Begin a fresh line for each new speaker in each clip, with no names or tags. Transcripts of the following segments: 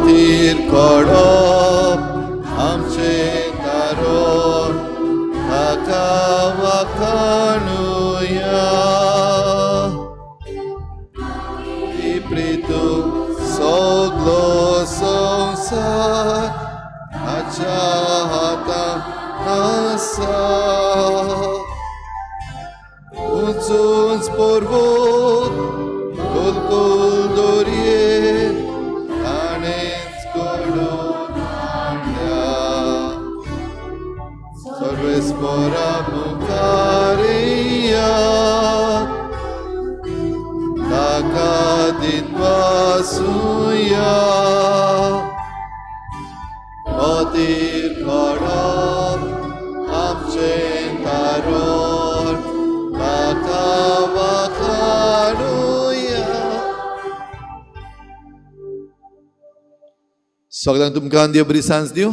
मोतीर कडप आमचे तारोन ताका वखाणुया ती प्रितू सगलो संसार ताच्या हातांत आसा उंच पर्वत गोलगोल दोरये ताणेंच घडोवन हाडल्या सर्वेस्परा मुखार या ताका दिनवासुया मोतीर कडप आमचें तारोन ताका वखाणुया. सगळ्यांक तुमकां देव बरी सांज दिवं.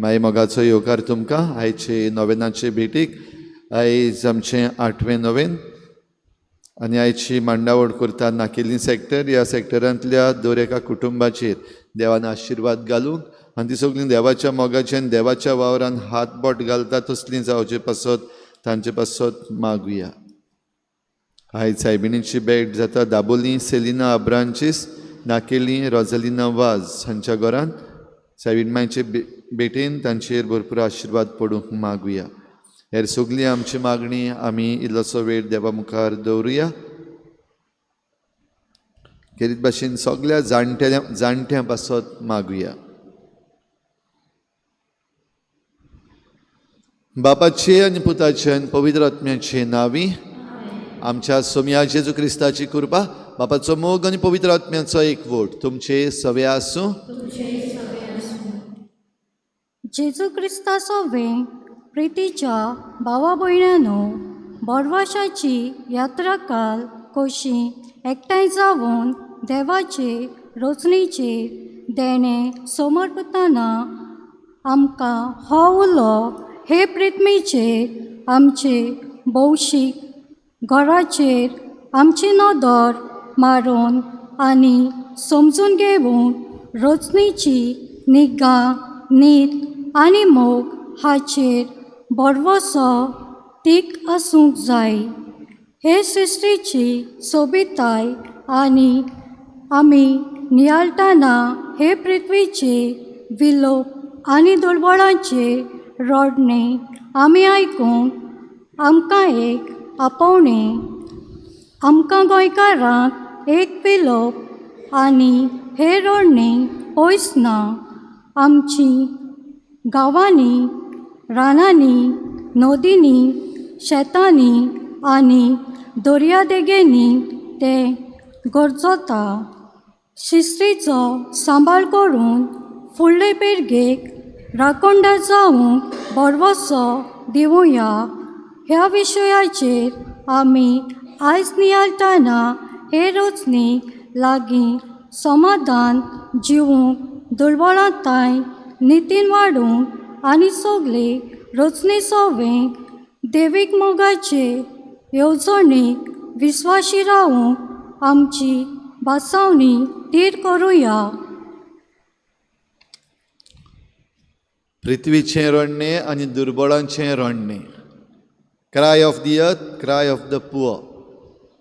मागीर मोगाचो येवकार तुमकां आयचे नोवेनाचे भेटीक. आयज आमचें 8वें नोवेन आनी आयची मांडावळ करता नाकेली सॅक्टर. ह्या सॅक्टरांतल्या दर एका कुटुंबाचेर देवान आशिर्वाद घालून आनी ती सगळीं देवाच्या मोगाच्यान देवाच्या वावरान हात बोट घालता तसलीं जावचे पासत तांचे पासत मागुया. आयज सायबिणीची भेट जाता दाबोलीं सेलिना अब्रांचीस नाकेली रोझालिना वाज हांच्या घरान. सायबीण मांयचे भेटेन तांचेर भरपूर आशिर्वाद पडूंक मागुया. हेर सगळी आमची मागणी आमी इल्लोसो वेळ देवा मुखार दवरुया. खेरीत भाशेन सगळ्या जाणट्यां पासत मागुया. बापाचे आनी पुताचे आनी पवित्र आत्म्याचे नांवी आमच्या सोम्या जेजू क्रिस्ताची कृपा बापाचो मोग आनी पवित्र आत्म्याचो एकवट तुमचे सवे आसूं.
जेजू क्रिस्ताचो वेळ प्रितीच्या भावा भयणांनो बोडवाशाची यात्रा काल कशी एकठांय जावन देवाचे रचणेचेर देणे समर्पताना आमकां हो उलो हे प्रितमेचेर आमचे भौशीक घराचेर आमची नदर मारून आनी समजून घेवन रचणेची निगा नीत आनी मोग हाचेर बडवोसो तीक आसूंक जाय. हे सृश्टीची सोबिताय आनी आमी नियाळटाना हे पृथ्वीचे विलोप आनी दुर्बळांचे रडणे आमी आयकूंक आमकां एक आपोवणें आमकां गोंयकारांक एक विलोप आनी हे रडणे पयस ना. आमची गांवांनी रानांनी नदींनी शेतांनी आनी दर्यादेगेंनी ते गरजता. शिस्तीचो सांबाळ करून फुडले पिळगेक राखणदार जावंक बडवोसो दिवया. ह्या विशयाचेर आमी आयज नियाळटाना हे रचणेक लागीं समाधान जिवूंक दुर्बळांताय नितीन वाडूंक आनी सगळे रचणे सवें देवीक मोगाचे येवजणेक विस्वाशी रावूंक आमची बासावणी तीर करुया.
पृथ्वीचें रडणे आनी दुर्बळांचें रडणे. Cry of the earth, cry of the poor.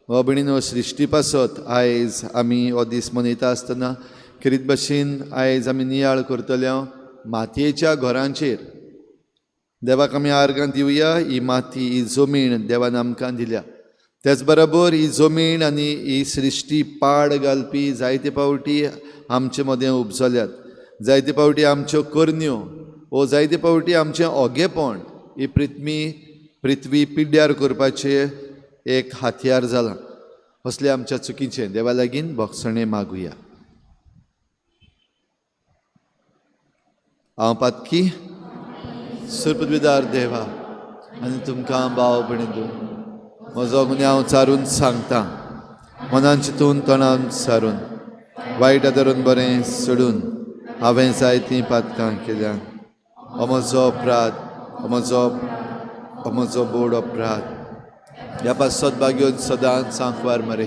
हो भयणीनो सृश्टी पासत आयज आमी हो दीस मनयता आसतना खेरीत भाशेन आयज आमी नियाळ करतल्या मातयेच्या घरांचेर देवाक आमी आर्गां दिवया. ही माती ही जमीन देवान आमकां दिल्या. त्याच बरोबर ही जमीन आनी ही सृश्टी पाड घालपी जायते पावटी आमचे मदें उपजल्यात. जायते पावटी आमच्यो करण्यो वो जायते पावटी आमचें ओगेपण ही पृथ्वी पिड्ड्यार करपाचें एक हातयार जालां. असले आमच्या चुकीचें देवा लागीं भोगसणें मागुया. हांव पातकी सुरपदविदार देवा आनी तुमकां भाव भयणीं म्हजो गुन्यांव हांव चारून सांगता. मनान चिंतून तोंडान सारून वायट धरून बरें सोडून हांवें जायतीं पातकां केल्यां. हो म्हजो अपराध, हो म्हजो बोड अपराध. ह्या सद्भाग्यो सदांच सांकवार मरे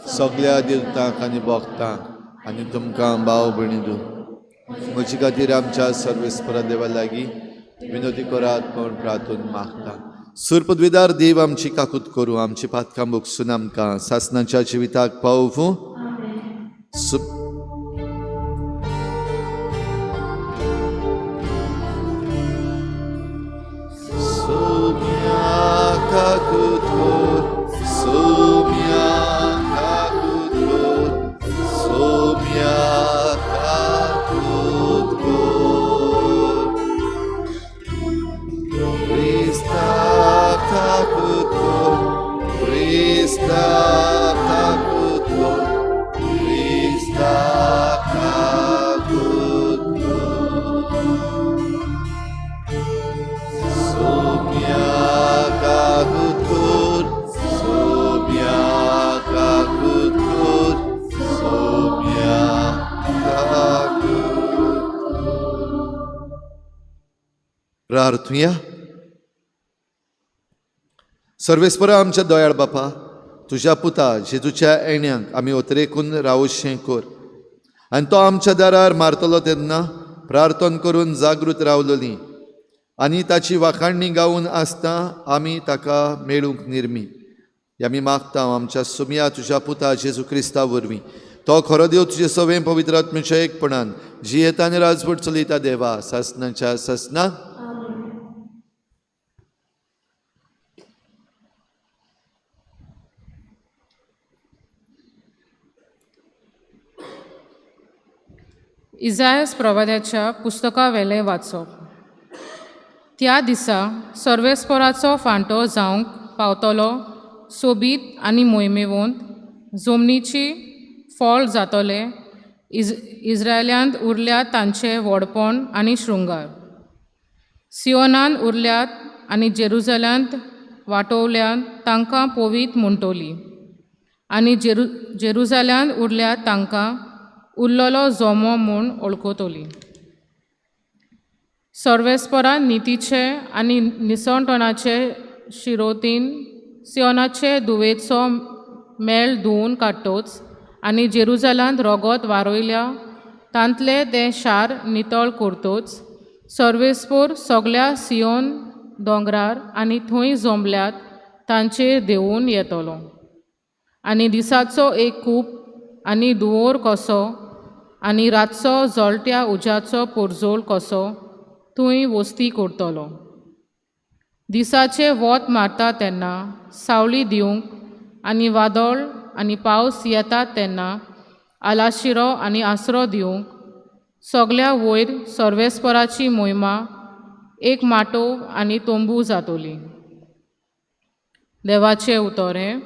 सगळ्या दिवतांक आनी भोगतांक आनी तुमकां भाव भयणी दू म्हजे खातीर आमच्या सर्वेस्परा देवा लागीं विनोदी करात म्हूण प्रार्थून मागता. सुरपदवीदार देव आमची काकूत करूं, आमची पातकां भोगसून आमकां सासणाच्या जिविताक पावूं. प्रार्थुया. सर्वेस्परा आमच्या दोयाळ बापा, तुज्या पुता जेजूच्या येण्याक आमी ओतरेकून रावचें कर आनी तो आमच्या दारार मारतलो तेन्ना प्रार्थना करून जागृत रावलोलीं आनी ताची वाखाणणी गावन आसता आमी ताका मेळूंक निर्मी. आमी मागता आमच्या सुमया तुज्या पुता जेजू क्रिस्ता वरवीं. तो खरो देव तुजे सवें पवित्र आत्म्याच्या एकपणान जी येता आनी राजवट चलयता देवा सासणाच्या सासणाक.
इजायास प्रवाद्याच्या पुस्तका वेले वाचप. त्या दिसा सर्वेस्पराचो फांटो जावंक पावतलो सोबीत आनी मोहिमेवंत जमनीची फळ जातले. इस्रायल्यांत उरल्यात तांचे व्हडपण आनी शृंगार. सियोनान उरल्यात आनी जेरुजल्यांत वाटोवल्यांत तांकां पोवीत म्हणटली आनी जेरुजल्यांत उरल्यात तांकां उरलोलो जोमो म्हूण ओळखतली. सर्वेस्परा नितीचे आनी निसणटणाचे शिरोतीन सियोनाचे दुवेचो मेळ धुवन काडटोच आनी जेरुजल्यांत रगत वारोयल्या तांतले ते शार नितळ करतोच. सर्वेस्पर सगळ्या सियोन दोंगरार आनी थंय जमल्यात तांचेर देंवून येतलो आनी दिसाचो एक खूब आनी दुवोर कसो आनी रातचो जळट्या उज्याचो पोरजोळ कसो थंय वस्ती करतलो. दिसाचे वत मारता तेन्ना सावळी दिवंक आनी वादळ आनी पावस येतात तेन्ना आलाशिरो आनी आसरो दिवंक सगळ्या वयर सर्वेस्पराची मोहिमा एक माटो आनी तोंबू जातली. देवाचें उतर हें.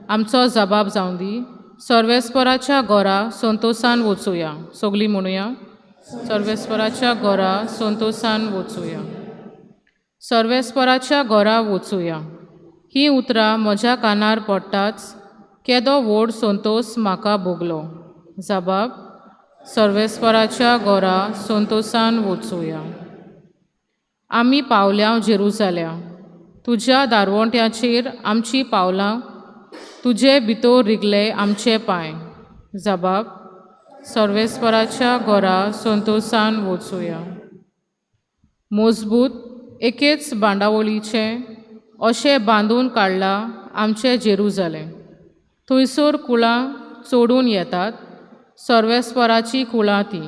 आमचो जबाब जावं दी. सर्वेस्पराच्या घरा संतोशान वचुया. सगळीं म्हणुया, सर्वेस्पराच्या घरा संतोशान वचुया. सर्वेस्पराच्या घरा वचुया. ही उतरां म्हज्या कानार पडटाच केदो व्हड संतोश म्हाका भोगलो. जबाब, सर्वेस्पराच्या घरा संतोशान वचुया. आमी पावल्या जेरुजलेम. तुज्या दारवंट्याचेर आमची पावलां, तुजे भितर रिगले आमचे पांय. जबाब, सर्वेस्पराच्या घरा संतोशान वचुया. मजबूत एकेच बांडावळीचे अशें बांदून काडला आमचे जेरुजलेम. थंयसर कुळां चोडून येतात, सर्वेस्पराची कुळां ती.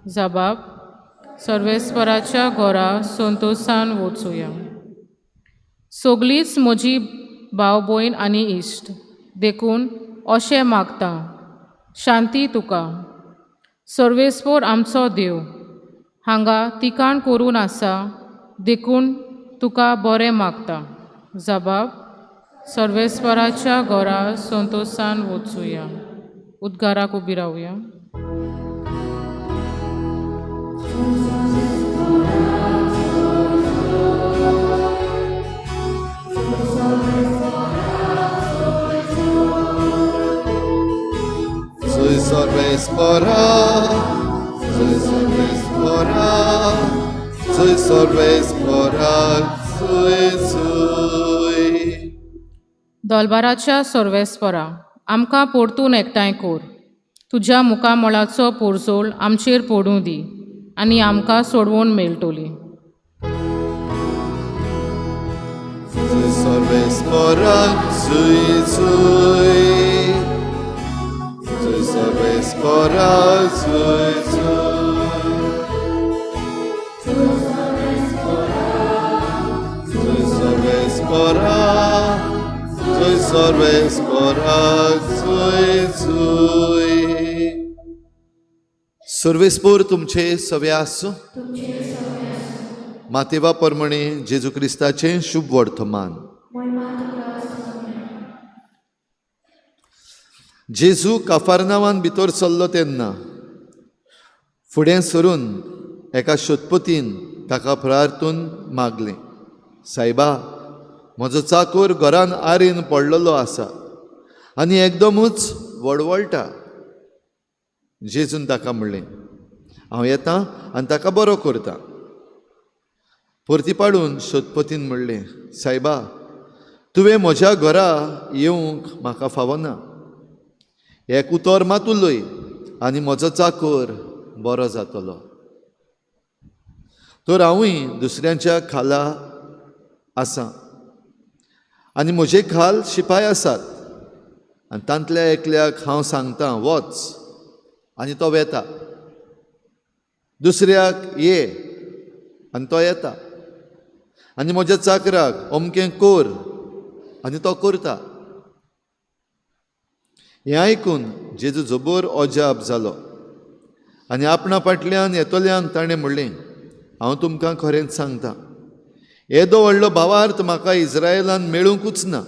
जबाब, सर्वेस्पराच्या घरा संतोशान वचुया. सगळींच म्हजी भाव भयण आनी इश्ट देखून अशें मागता, शांती तुका. सर्वेस्पर आमचो देव हांगा तिकाण करून आसा देखून तुका बरें मागता. जबाब, सर्वेस्पराच्या घरा संतोशान वचुया. उद्गाराक उबी रावया.
Sorvespora, sorvespora, sorvespora,
दोलबाराच्या सर्वेस्परा आमकां परतून एकठांय कर. तुज्या मुखामळाचो पोरजोळ आमचेर पडूं दी आनी आमकां सोडवून मेळटली.
Zui sorbe sporak, zui zui. Zui sorbe sporak, zui zui. Zui sorbe sporak, zui sorbe sporak, zui zui. सर्वेस्पोर तुमचे सवे आसूं. मातेवा प्रमाणे जेजू क्रिस्ताचें शुभ वर्तमान. जेजू काफारनावान भितर चल्लो तेन्ना फुडें सरून एका शोधपतीन ताका प्रार्थून मागलें, सायबा, म्हजो चाकर घरान आरेन पडलेलो आसा आनी एकदमूच वळवळटा. जेजून ताका म्हणलें, हांव येतां आनी ताका बरो करतां. परती पाडून शोधपतीन म्हणलें, सायबा, तुवें म्हज्या घरा येवंक म्हाका फावना. एक उतर मात उलय आनी म्हजो चाकर बरो जातलो. तर हांवूय दुसऱ्यांच्या खाला आसां आनी म्हजे खाल शिपाय आसात आनी तांतल्या एकल्याक हांव सांगतां, वच, आनी तो वेता. दुसऱ्याक ये आनी तो येता. आनी म्हज्या चाकराक अमकें कर आनी तो करता. हें आयकून जेजू जबर अजाप जालो आनी आपणा फाटल्यान येतल्यांक ताणें म्हणलें, हांव तुमकां खरेंच सांगतां, येदो व्हडलो भावार्थ म्हाका इस्रायेलान मेळूंकूच ना.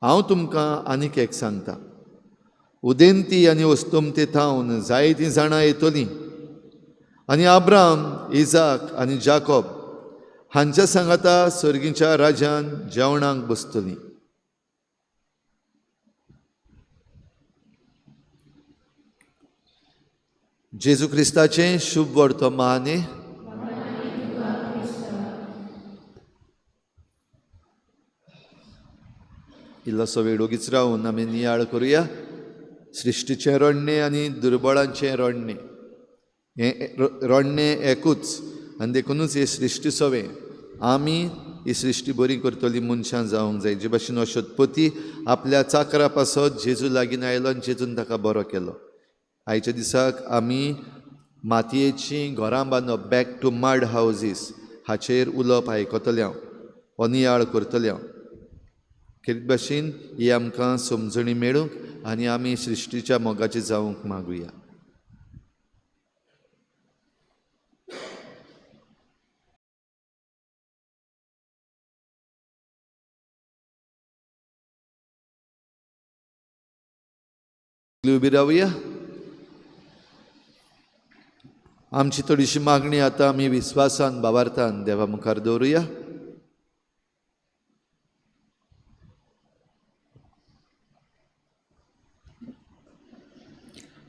हांव तुमकां आनीक एक सांगतां, उदेंती आनी वस्तुमते थावन जायतीं जाणां येतलीं आनी अब्राम, इजाक आनी जाकोब हांच्या सांगाता सर्गीच्या राज्यान जेवणाक बसतलीं. जेजू क्रिस्ताचें शुभ वर्तमान. इल्लोसो वेळ ओगीच रावन आमी नियाळ करुया. सृश्टीचें रोडणें आनी दुर्बळांचें रोडणें, हें रोडणें एकूच आनी देखूनच हे सृश्टी सवें आमी ही सृश्टी बरी करतली मनशां जावंक जाय. जे भाशेन हो शोधपती आपल्या चाकरा पासत जेजू लागीं आयलो आनी जेजून ताका बरो केलो. आयच्या दिसाक आमी मातयेचीं घरां बांदप, बॅक टू मड हावजीस, हाचेर उलोवप आयकतले हांव, नियाळ करतले हांव. खेरीत भाशेन ही आमकां समजणी मेळूंक आनी आमी सृश्टीच्या मोगाचे जावंक मागुया. उबी रावया. आमची थोडीशी मागणी आतां आमी विस्वासान भावार्थान देवा मुखार दवरुया.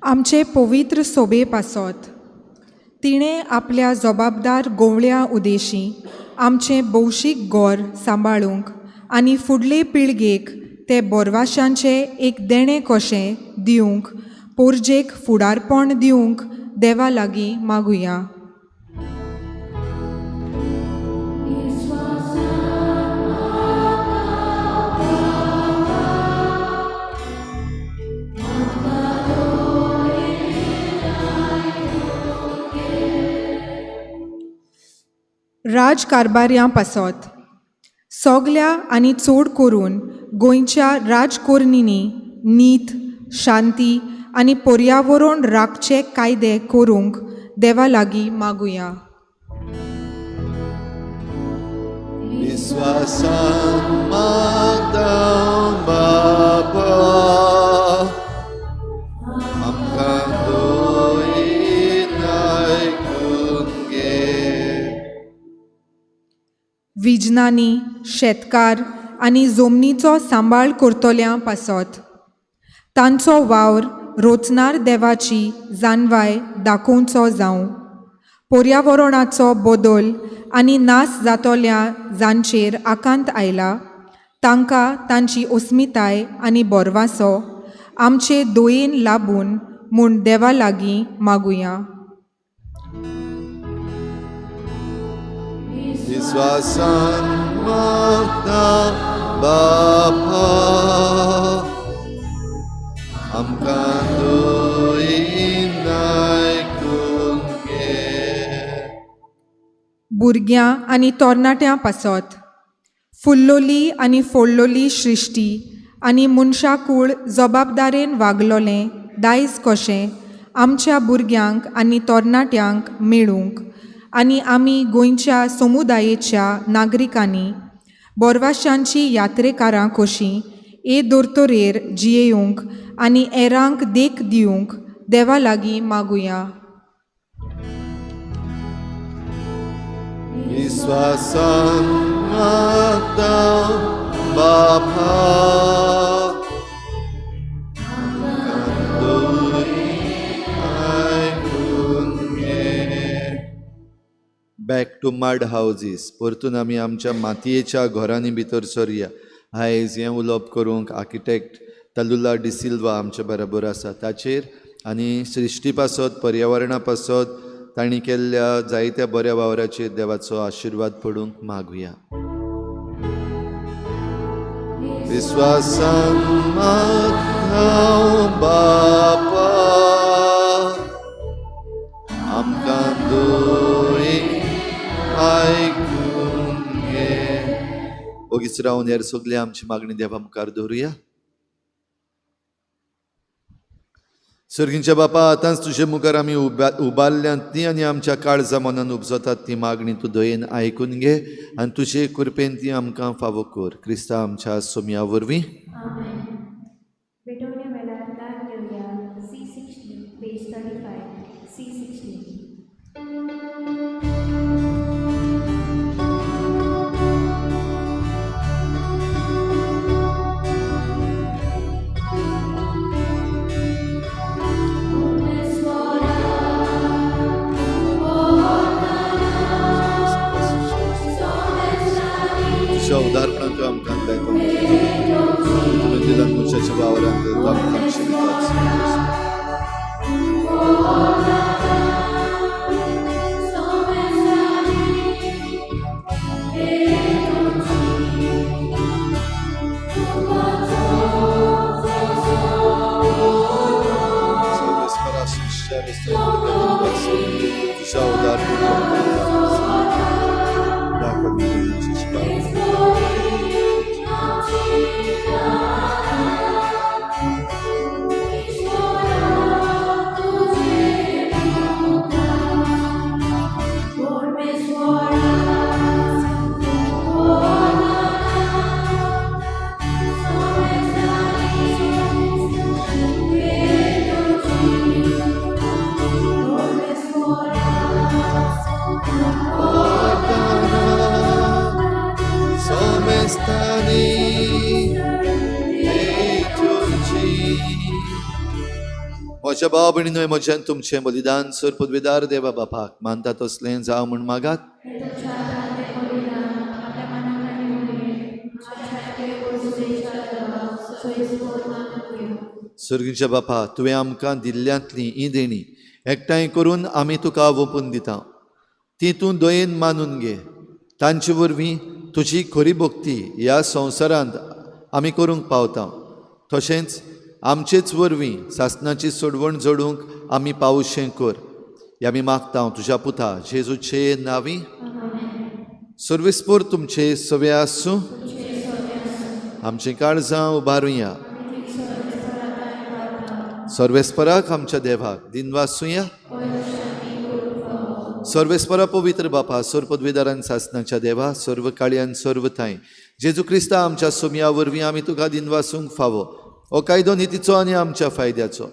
आमचे पवित्र सोबे पासत तिणें आपल्या जबाबदार गोवळ्या उदेशी आमचें भौशीक घोर सांबाळूंक आनी फुडले पिळगेक ते बोरवाशांचें एक देणें कशें दिवंक, पोरजेक फुडारपण दिवंक देवा लागीं मागुया. राजकारबाऱ्यां पासत सगल्या आनी चड करून गोंयच्या राजकोरनींनी नीत, शांती आनी पर्यावरण राखचे कायदे करूंक देवा लागीं मागुया.
विस्वासान मागतां बाबा, आमकां दोयीन आयकून घे.
विज्ञानी, शेतकार आनी जमनीचो सांबाळ करतल्यां पासत तांचो वावर रोचणार देवाची जानवाय दाखोवचो जावं. पर्यावरणाचो बदल आनी नास जातल्या जांचेर आकांत आयला तांकां तांची अस्मिताय आनी बोरवासो आमचे दोयेन लाबून म्हूण देवा लागीं मागुया.
विश्वासान मागता बापा, आमकां दोयीन आयकून घे.
भुरग्यां आनी तरणाट्यां पासत फुल्लोली आनी फोडलोली सृश्टी आनी मनशाकूळ जबाबदारेन वागलोलें दायज कशें आमच्या भुरग्यांक आनी तरणाट्यांक मेळूंक आनी आमी गोंयच्या समुदायेच्या नागरिकांनी बोरवाशांची यात्रेकारां कशीं हे दोतोरेर जियेवंक आनी हेरांक देख दिवंक देवा लागीं मागुया.
विश्वासान मागता बापा, आमकां दोयीन आयकून घे. Back to mud houses. परतून आमी आमच्या मातयेच्या घरांनी भितर सरया. आयज हें उलोवप करूंक आर्किटेक्ट तालुला डिसिल्वा आमचे बरोबर आसा. ताचेर आनी सृश्टी पासत पर्यावरणा पासत तांणी केल्ल्या जायत्या बऱ्या वावराचेर देवाचो आशिर्वाद पडूंक मागुया. विश्वासान मागता बापा, आमकां दोयीन आयकून घे. ओगीच रावन हेर सगळी आमची मागणी देवा मुखार दवरुया. सर्गींच्या बापा, आतांच तुजे मुखार आमी उबारल्यांत ती आनी आमच्या काळजा मनान उपजतात ती मागणी तूं दयेन आयकून घे आनी तुजे कृपेन ती आमकां फावो कर. क्रिस्ता आमच्या सोम्या वरवीं. उदाहरणांत आमकां दिलां मनशाच्या वावरांत आमकां शिकतात. तुझ्या उदाहरणांत म्हज्या भाव भयणीनो, म्हज्यान तुमचें बलिदान सर पदवीदार देवा बापाक मानता तसलें जावं म्हूण मागात. सर्गीच्या बापा, तुवें आमकां दिल्ल्यांतली ही देणी एकठांय करून आमी तुका ओपून दिता. ती तूं दयेन मानून घे. तांचे वरवीं तुजी खरी भक्ती ह्या संवसारांत आमी करूंक पावता. तशेंच आमचेच वरवीं सासणाची सोडवण जोडूंक आमी पावशें कर. हें आमी मागता तुज्या पुता जेजूचे नांवी. सर्वेस्पर तुमचे सवे आसूं. आमचीं काळजां उबारुया. सर्वेस्पराक आमच्या देवाक दिनवासुया. सर्वेस्परा पवित्र बापा, सर पदवीदारान सासणाच्या देवा, सर्व काळयान सर्व थाय जेजू क्रिस्ता आमच्या सोम्या वरवीं आमी तुका दिनवासूंक फावो. हो कायदो नितीचो आनी आमच्या फायद्याचो.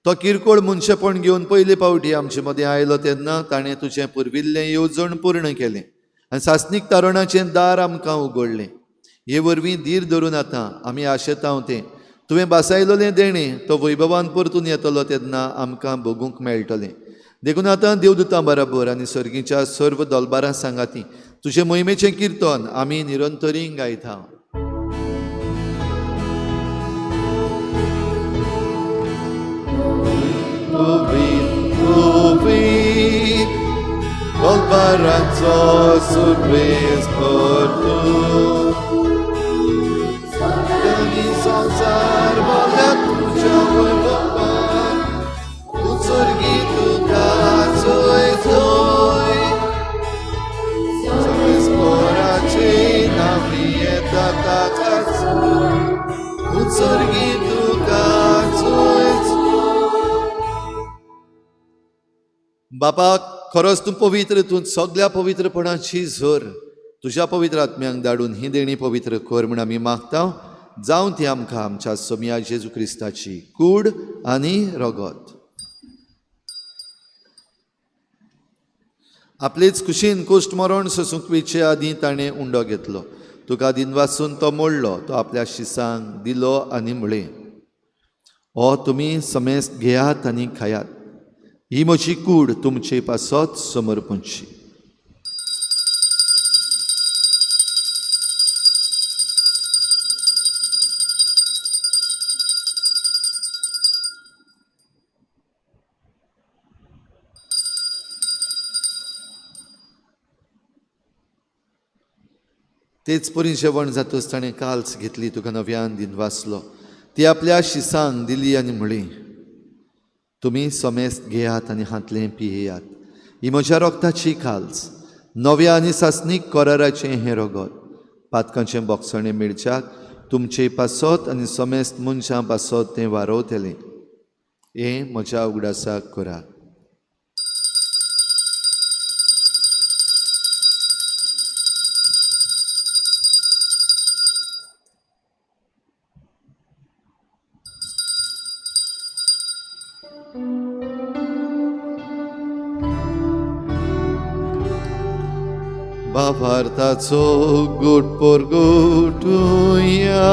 तो किरकोळ मनशेपण घेवन पयले फावटी आमचे मदें आयलो तेन्ना ताणें तुजें पुर्विल्लें येवजण पूर्ण केलें आनी सासणीक तारुणाचें दार आमकां उगडलें. हे वरवीं धीर धरून आतां आमी आशेतांव तें तुवें बासायलोलें देणें तो वैभवान परतून येतलो तेन्ना आमकां भोगूंक मेळटलें. देखून आतां देवदूतां बरोबर आनी सर्गीच्या सर्व दोलबारां सांगाती तुजे मोहिमेचें किर्तन आमी निरंतरी गायता. Uvit, Volvaranzo surpris por tu. Dani संसार मला तुझ्या वरपार, उत्सर्गी तुका चोय चोय. सगळे स्पोराचे नामी येता ताकाच, उत्सर्गी तुका चोय चोय. बापा, खरोच तूं पवित्र, तूं सगळ्या पवित्रपणाची झर तुज्या पवित्र आत्म्यांक धाडून ही देणी पवित्र कर म्हूण आमी मागता. जावं ती आमकां आमच्या सोम्या जेजू क्रिस्ताची कूड आनी रगत. आपलेच कुशीन कोश्ट मरण सोंसुकवेचे आदीं ताणें उंडो घेतलो. तुका दिनवासून तो मोडलो, तो आपल्या शिसांक दिलो आनी म्हळें, हो तुमी समेस्त घेयात आनी खायात. ही म्हजी कूड तुमचे पासत समर्पणची. तेच परी जेवण जातच ताणें काल्स घेतली, तुका नव्यान दिन वाचलो, ती आपल्या शिसांक दिली आनी म्हळें, तुमी समेस्त घेयात आनी हातलें पियेयात. ही म्हज्या रोगताची काल्स, नव्या आनी सासनीक कराराचें हें रगत. पातकांचें बोगसणें मेळच्याक तुमचे पासत आनी समेस्त मनशां पासत तें वारवतलें. हें म्हज्या उगडासाक करात. भावार्थाचो गोट पोर गोटुया.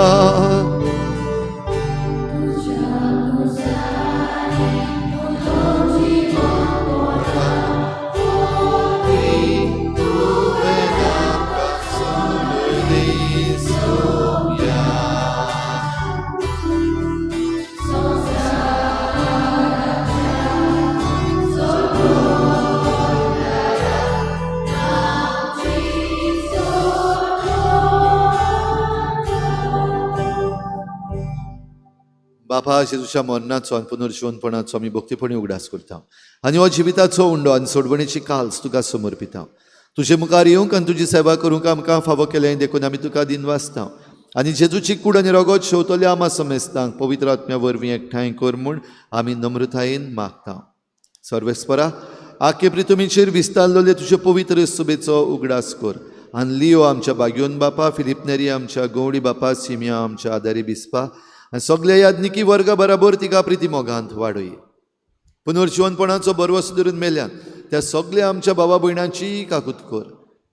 बापा, जेजूच्या मरणाचो आनी पुनर्जीवनपणाचो आमी भक्तीपणी उगडास करता आनी हो जिविताचो उंडो आनी सोडवणेची काल्स तुका समर्पिता. तुजे मुखार येवंक आनी तुजी सेवा करूंक आमकां फावो केलें देखून आमी तुका दिन वाचता. आनी जेजूची कूड आनी रगत शेवतल्या आमा समेस्तांक पवित्र आत्म्या वरवीं एकठांय कर म्हूण आमी नम्रतायेन मागता. सर्वेस्परा, आख्खे पृथ्वीचेर विस्तारलेले तुजे पवित्र सुबेचो उगडास कर. आनी लियो आमच्या बागयोन बापा, फिलिप नेरी आमच्या गवडी बापा, सिमिया आमच्या आदारी बिस्पा आनी सगळ्या यादनिकी वर्गा बराबर तिका प्रिती मोगांत वाडय. पुनर्जीवनपणाचो बरवसो धरून मेल्यान त्या सगळ्या आमच्या भावा भयणांची काकूत कर.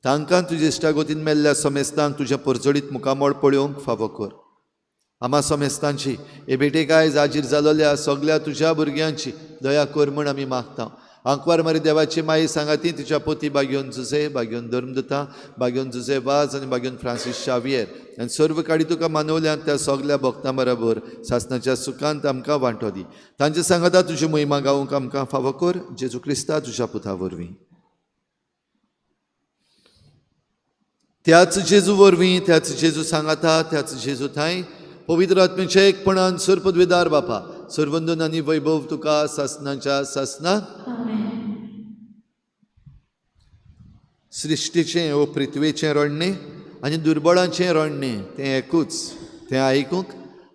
तांकां तुजे इश्टागोतीन मेल्ल्या समेस्तांक तुज्या परजडीत मुखामोळ पळोवंक फावो कर. आमा समेस्तांची हे भेटेक आयज हाजीर जालोल्या सगळ्या तुज्या भुरग्यांची दया कर म्हूण आमी मागता. आंकवार मारी देवाची माई सांगाती तिच्या पोती बागयोन जुजे, बागयोन धर्मदता, बागयोन जुजे वाज आनी बागयोन फ्रांसीस शावियर आनी सर्व काडी तुका मानवल्यान त्या सगळ्या भक्तां बरोबर सासणाच्या सुखांत आमकां वांटो दी. तांचे सांगाता तुजी महिमा गावूंक आमकां फावो कर. जेजू क्रिस्ता तुज्या पुता वरवीं. त्याच जेजू वरवीं, त्याच जेजू सांगाता, त्याच जेजू थंय पवित्र आत्म्याचे एकपणान सर्पद्वेदार बापा, सर्वंदन आनी वैभव तुका सासणाच्या सासना. सृश्टीचें ओ पृथ्वीचें रडणें आनी दुर्बळांचें रडणें तें एकूच, तें आयकूंक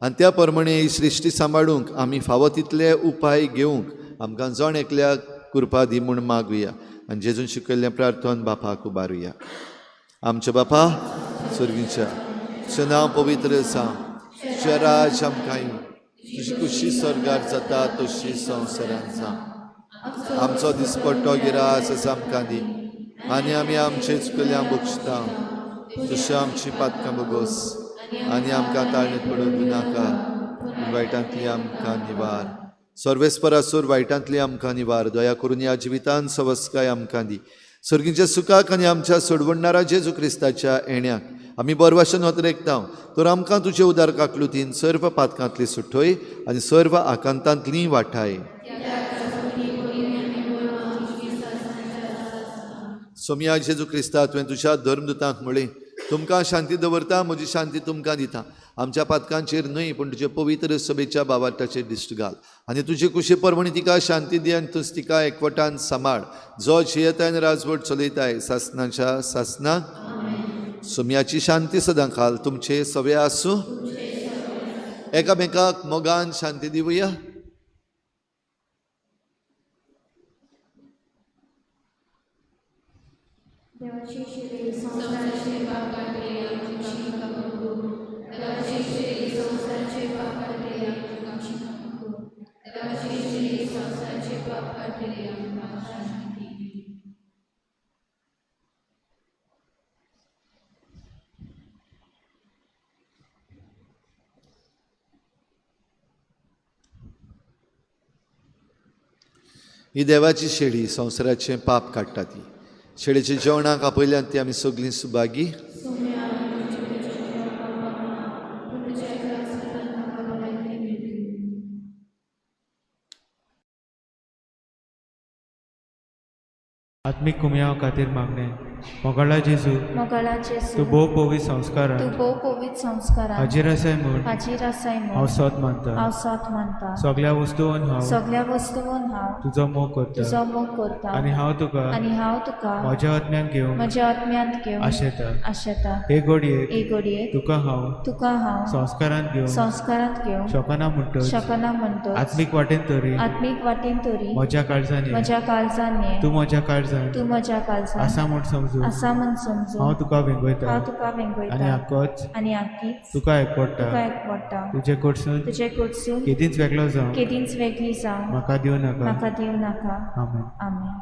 आनी त्या प्रमाणे ही सृश्टी सांबाळूंक आमी फावो तितले उपाय घेवंक आमकां जण एकल्याक कृपा दी म्हूण मागुया. आनी जेजून शिकयल्लें प्रार्थन बापाक उबारुया. आमचे बापा सुर्गीच्या, तुजें नांव पवित्र जावं, तुजें राज आमकां येवं, तुजी खुशी स्वर्गार जाता तशी संवसारांत जावं. आमचो दिसपट्टो गिरास आसा आमकां दी आनी आमी आमचे चुकल्यांक बक्षिता, तशें आमची पातकां बगोस आनी आमकां ताळणेत पडूंक दिनाका, वायटांतली आमकां निवार. सर्वेस्परासूर वायटांतली आमकां निवार. दया करून ह्या जिवितांत सवस्काय आमकां दी. सर्गीच्या सुखाक आनी आमच्या सोडवणारा जेजू क्रिस्ताच्या येण्याक आमी बरवाशेन वतरेकता. तर आमकां तुजे उदार काकलुतीन सर्व पातकांतली सुटोय आनी सर्व आकांतांतली वाटाय. सोमया जेजू क्रिस्ता तुवें तुज्या धर्मदुतांक म्हळें, तुमकां शांती दवरता, म्हजी शांती तुमकां दिता. आमच्या पातकांचेर न्हय पूण तुजे पवित्र सभेच्या बाबाटाचेर दिश्ट घाल आनी तुजे कुशी परमणी तिका शांती दी आनी तुज तिका एकवटान सांबाळ, जो जियेताय राजवट चलयताय सासनाच्या सासनाक. सोमयाची शांती सदां खाल तुमचे सवे आसूं. एकामेकाक मोगान शांती दिवया. ही देवाची शेळी संवसाराचें पाप काडटा ती. शेळीच्या जेवणाक आपयल्यान ती आमी सगळीं सुभागी.
आत्मिक कुमया खातीर मागणें. मोगाळा जेजू, तूं भोव पवित्र संस्कारान हाजीर आसाय म्हूण हांव सत मानता. सगळ्या वस्तूंवन हांव तुजो मोग करता आनी हांव तुका म्हज्या आत्म्यान घेवन आशेता. हे घडये तुका हांव संस्कारांत घेवन शकना म्हणटच आत्मीक वाटेन तरी म्हज्या काळजांनी तूं म्हज्या काळजांत आसा म्हूण समजून हांव तुका वेंगयता आनी आख्खीच तुका एकवडटा. तुजे कडसून केदींच वेगळी जावं म्हाका दिवं नाका. आमेन.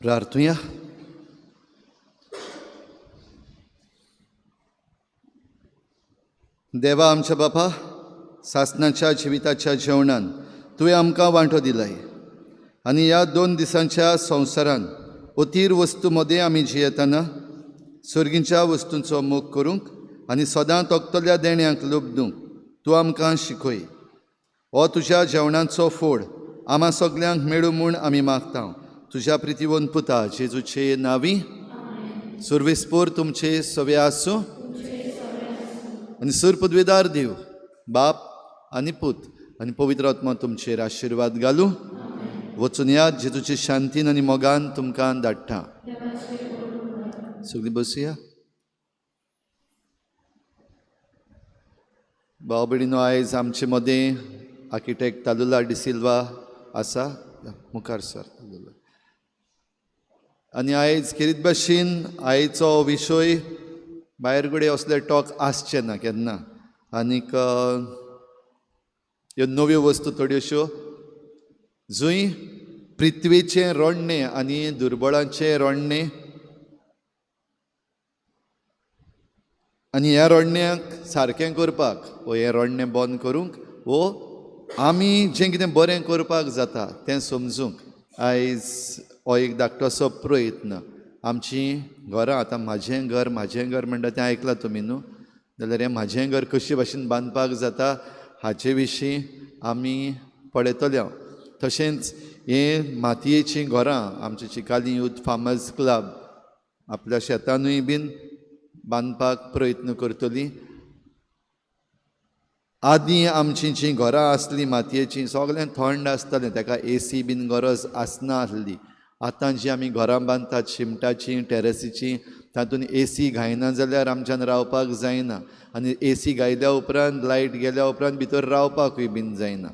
प्रार्थुया. देवा आमच्या बापा, सासणाच्या जिविताच्या जेवणान तुवें आमकां वांटो दिलाय आनी ह्या 2 दिसांच्या संवसारान अतीर वस्तू मदें आमी जियेतना सर्गींच्या वस्तूंचो मोग करूंक आनी सदां तोगतल्या देण्यांक लुबदूंक तूं आमकां शिकय. हो तुज्या जेवणाचो फोड आम्हा सगल्यांक मेळूं म्हूण आमी मागता. तुज्या प्रितीवंत पुता जेजूचे नांवी. सर्वेस्पोर तुमचे सवे आसूं आनी सुरपदवेदार देव बाप आनी पूत आनी पवित्र आत्मा तुमचेर आशिर्वाद घालूं. वचून याद जेजूचे शांतीन आनी मोगान तुमकां धाडटा. सगळीं बसुया. भाव भयणीनो, आयज आमचे मदें आर्किटेक्ट तालुला डिसिल्वा आसा. मुखार सर. आनी आयज खेरीत भाशेन आयचो विशय भायर घडये असले टॉक आसचे ना केन्ना. आनीक ह्यो नव्यो वस्तू थोड्योश्यो जंय पृथ्वीचें रोडणें आनी दुर्बळांचें रोडणें आनी ह्या रोडण्याक सारकें करपाक वो हें रोडणें बंद करूंक वो आमी जें कितें बरें करपाक जाता तें समजूंक आयज हो एक धाकटोसो प्रयत्न. आमचीं घरां आतां म्हाजें घर म्हणटा तें आयकलां तुमी न्हू. जाल्यार हें म्हाजें घर कशे भाशेन बांदपाक जाता हाचे विशीं आमी पळयतले. तशेंच हें मातयेचीं घरां आमचे चिकाली यूथ फार्मर्स क्लब आपल्या शेतानूय बीन बांदपाक प्रयत्न करतलीं. आदीं आमचीं जीं घरां आसलीं मातयेचीं सगळें थंड आसतालें, ताका AC बीन गरज आसना आसली. आतां जीं आमी घरां बांदतात शिमटाचीं टॅरसीचीं तातूंत AC घायना जाल्यार आमच्यान रावपाक जायना. आनी AC घायल्या उपरांत लायट गेल्या उपरांत भितर रावपाकूय बीन जायना.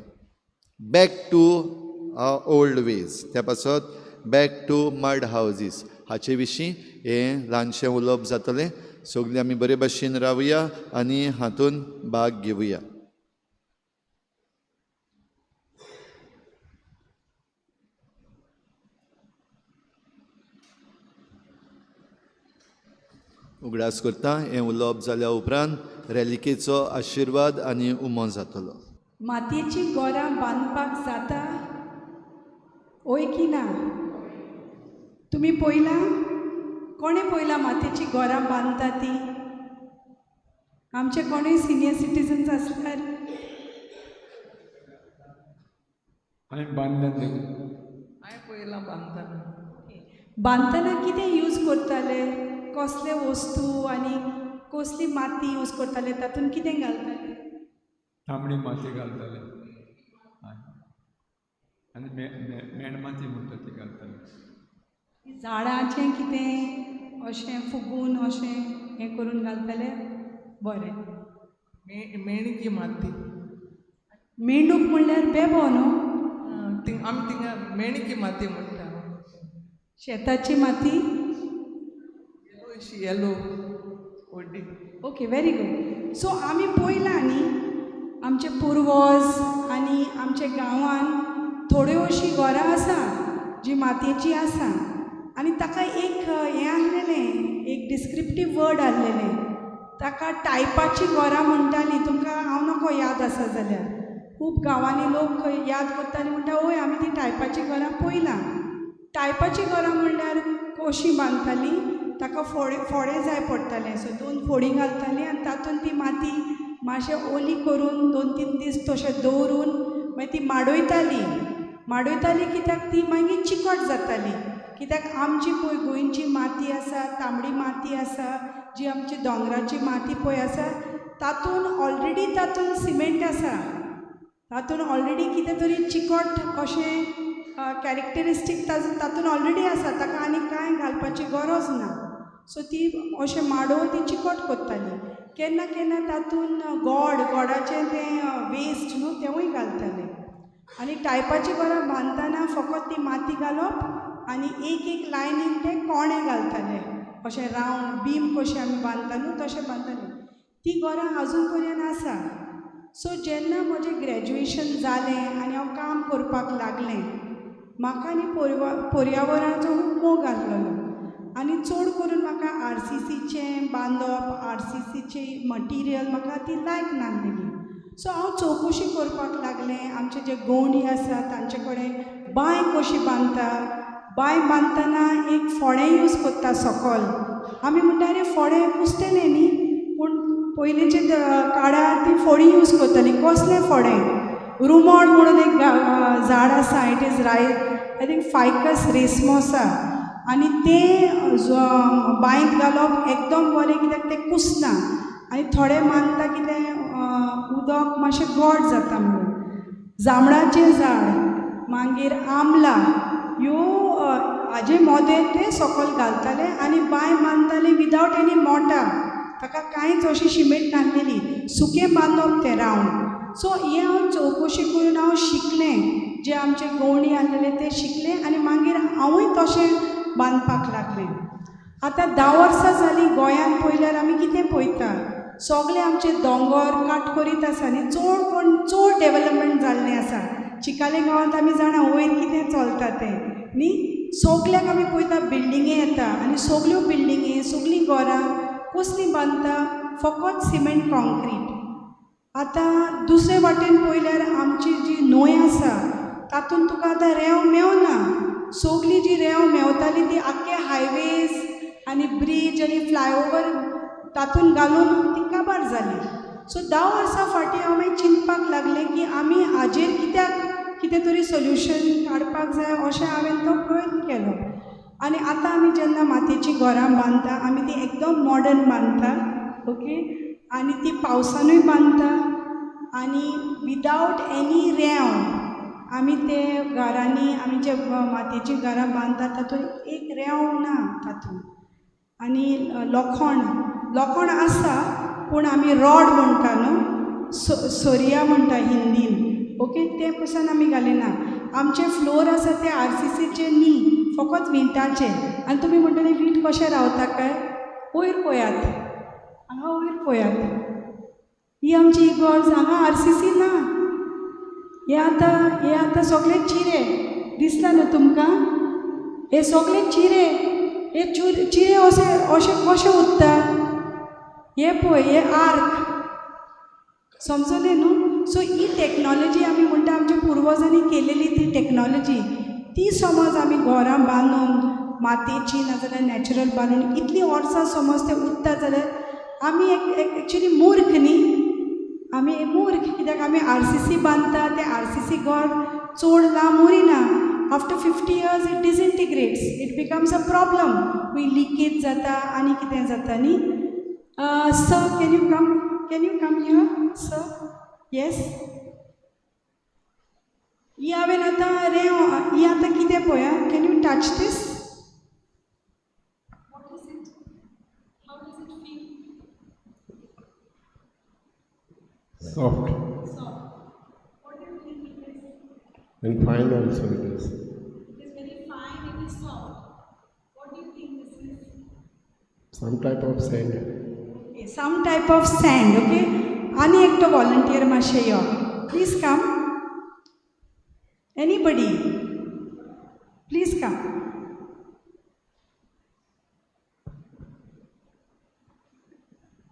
बॅक टू ओल्ड वेज, त्या पासत बॅक टू मड हावजीस हाचे विशीं हें ल्हानशें उलोवप जातलें. सगळीं आमी बरे भाशेन रावुया आनी हातूंत भाग घेवया. उगडास करता. हें उलोवप जाल्या उपरांत रेलिकेचो आशिर्वाद आनी उमो जातलो.
मातयेची घरां बांदपाक जाता ओय की ना? तुमी पयलां? कोणें पयलां मातयेची घरां बांदता ती? आमचे कोणूय सिनियर सिटीजन्स आसल्यार
हांवें बांदल्यात हांवें पयलां बांदतना.
बांदतना कितें यूज करताले? कसले वस्तू आनी कसली माती यूज करताले? तातूंत कितें घालताले?
तांबडी माती घालताले आनी मेणमाती म्हणटा ती घालताले.
झाडाचें कितें अशें फुगून अशें हें करून घालताले? बरें.
मेणकी माती.
मेंढूक म्हणल्यार बेबो न्हू?
आमी थिंगा मेणकी माती म्हणटा.
शेताची माती?
येलो व्हडली.
Okay, very good. सो आमी पयलां न्ही आमचे पुर्वज आनी आमचे गांवान थोड्यो अशीं घरां आसा जी मातयेची आसा आनी ताका एक हें आहलेलें, एक डिस्क्रिप्टीव वर्ड आहलेलें. ताका टायपाची घरां म्हणटालीं. तुमकां हांव नकळो याद आसा जाल्यार खूब गांवांनी लोक याद करतालीं म्हणटा वय आमी ती टायपाची घरां पयलां. टायपाची घरां म्हणल्यार कशीं बांदतालीं? ताका फोडे जाय पडटाले. सो 2 फोडी घालतालीं आनी तातूंत ती माती मातशें ओली करून 2-3 दीस तशें दवरून मागीर ती माडयताली कित्याक ती मागीर चिकट जाताली. कित्याक आमची पळय गोंयची माती आसा, तांबडी माती आसा, जी आमची दोंगराची माती पळय आसा तातूंत ऑलरेडी सिमेंट आसा. तातूंत ऑलरेडी कितें तरी चिकट अशें कॅरेक्टरिस्टीक तातूंत ऑलरेडी आसा. ताका आनी कांय घालपाची गरज ना. सो ती अशें माडोवन ती चिकट करताली. केन्ना केन्ना तातूंत गोडाचें तें वेस्ट न्हू तेंवूय घालताले. आनी टायपाची घरां बांदतना फकत ती माती घालप आनी एक लायनीन ते कोणे घालताले. अशें रावंड बीम कशें आमी बांदता न्हू तशें बांदताले. ती घरां अजून पर्यंत आसा. सो जेन्ना म्हजें ग्रॅज्युएशन जालें आनी हांव काम करपाक लागलें म्हाका न्ही पर्यावरणाचो खूब मोग आसलेलो आनी चड करून म्हाका RCCचें बांदप RCCची मटिरियल म्हाका ती लायक नासलेली. सो हांव चवकशी करपाक लागलें आमचे जे गवंडी आसा तांचे कडेन बांय कशी बांदता, बांय बांदतना एक फोडें यूज करता सकयल. आमी म्हणटा अरे फोडें कुसतलें न्ही, पूण पयलींचे काळार ती फोडी यूज करतालीं. कसलें फोडें? रुमोड म्हणून एक झाड आसा, it is I think ficus racemosa, आनी तें बांयत घालप एकदम बरें कित्याक तें कुसना. आनी थोडे मानता कितें उदक मातशें गोड जाता म्हणून. जांबळाचें झाड, मागीर आमला, ह्यो हाजे मोदें ते सकयल घालताले आनी बांय बांदताले विदावट एनी मोटार. ताका कांयच अशी शिमेट नासलेली, सुकें बांदप तें रावंड. सो हें हांव चवकशी करून हांव शिकलें, जे आमचे गवंडी आसलेले ते शिकलें आनी मागीर हांवूय तशें बांदपाक लागलें. आतां 10 वर्सां जालीं गोंयांत पळयल्यार आमी कितें पळयता, सगळे आमचे दोंगर काटकोरीत आसा न्ही, चड डेवलपमेंट जाल्लें आसा. चिकाले गांवांत आमी जाणा वयर कितें चलता तें न्ही. सगल्याक आमी पळयता बिल्डिंगे येता आनी सगल्यो बिल्डिंगे सगलीं घरां कसलीं बांदता, फकत सिमेंट कॉन्क्रीट. आतां दुसरे वाटेन पळयल्यार आमची जी न्हंय आसा तातूंत तुका आतां रेंव मेवना. सगलीं जी रेंव मेवताली ती आख्खे हायवेज आनी ब्रीज आनी फ्लायओवर तातूंत घालून ती काबार जाली. सो 10 वर्सां फाटीं हांव मागीर चिंतपाक लागलें की आमी हाजेर कित्याक कितें तरी सोल्युशन काडपाक जाय, अशें हांवें तो प्रयत्न केलो. आनी आतां आमी जेन्ना मातयेचीं घरां बांदता आमी ती एकदम मॉडर्न बांदता, ओके, आनी ती पावसानूय बांदता आनी विदावट एनी रेंव आमी ते घरांनी आमी जे मातयेचीं घरां बांदता तातूंत एक रेंव ना तातूंत. आनी लोखण आसा पूण आमी रॉड म्हणटा न्हू, सोरिया म्हणटा हिंदीन, ओके, ते पसून आमी घालिना. आमचे फ्लोर आसा ते RCCचे न्ही, फकत विटाचे. आनी तुमी म्हणटले वीट कशें रावता काय, वयर पळयात, हांगा वयर पळयात, ही आमची इगर्ज, हांगा RCC ना. हे आतां सगळे चिरे दिसता न्हू तुमकां, हे सगळे चिरे, हे चिरे अशे कशे उरता. हे पळय, हे आर्क, समजलें न्हू. सो ही टॅक्नॉलॉजी आमी म्हणटा आमच्या पुर्वजांनी केलेली ती टॅक्नॉलॉजी, ती समज आमी घरां बांदून मातयेची नाजाल्यार नॅचरल बांदून इतलीं वर्सां समज ते उरता जाल्यार आमी एक्चुली मूर्ख न्ही. आमी मूर्ख कित्याक आमी RCC बांदता, ते RCC घर चड लांब उरिना. After 50 years it disintegrates, it becomes a problem, leakage जाता आनी कितें जाता न्ही. Sir can you come here sir? Yes. ही हांवें आतां ही आतां कितें पळया, can you touch this?
Soft. And fine also it is.
It is very fine, it is soft. What do you think this is?
Some type of sand.
Okay, some type of sand, okay? Ani ekto volunteer मातशें यो. Please come. Anybody? Please come.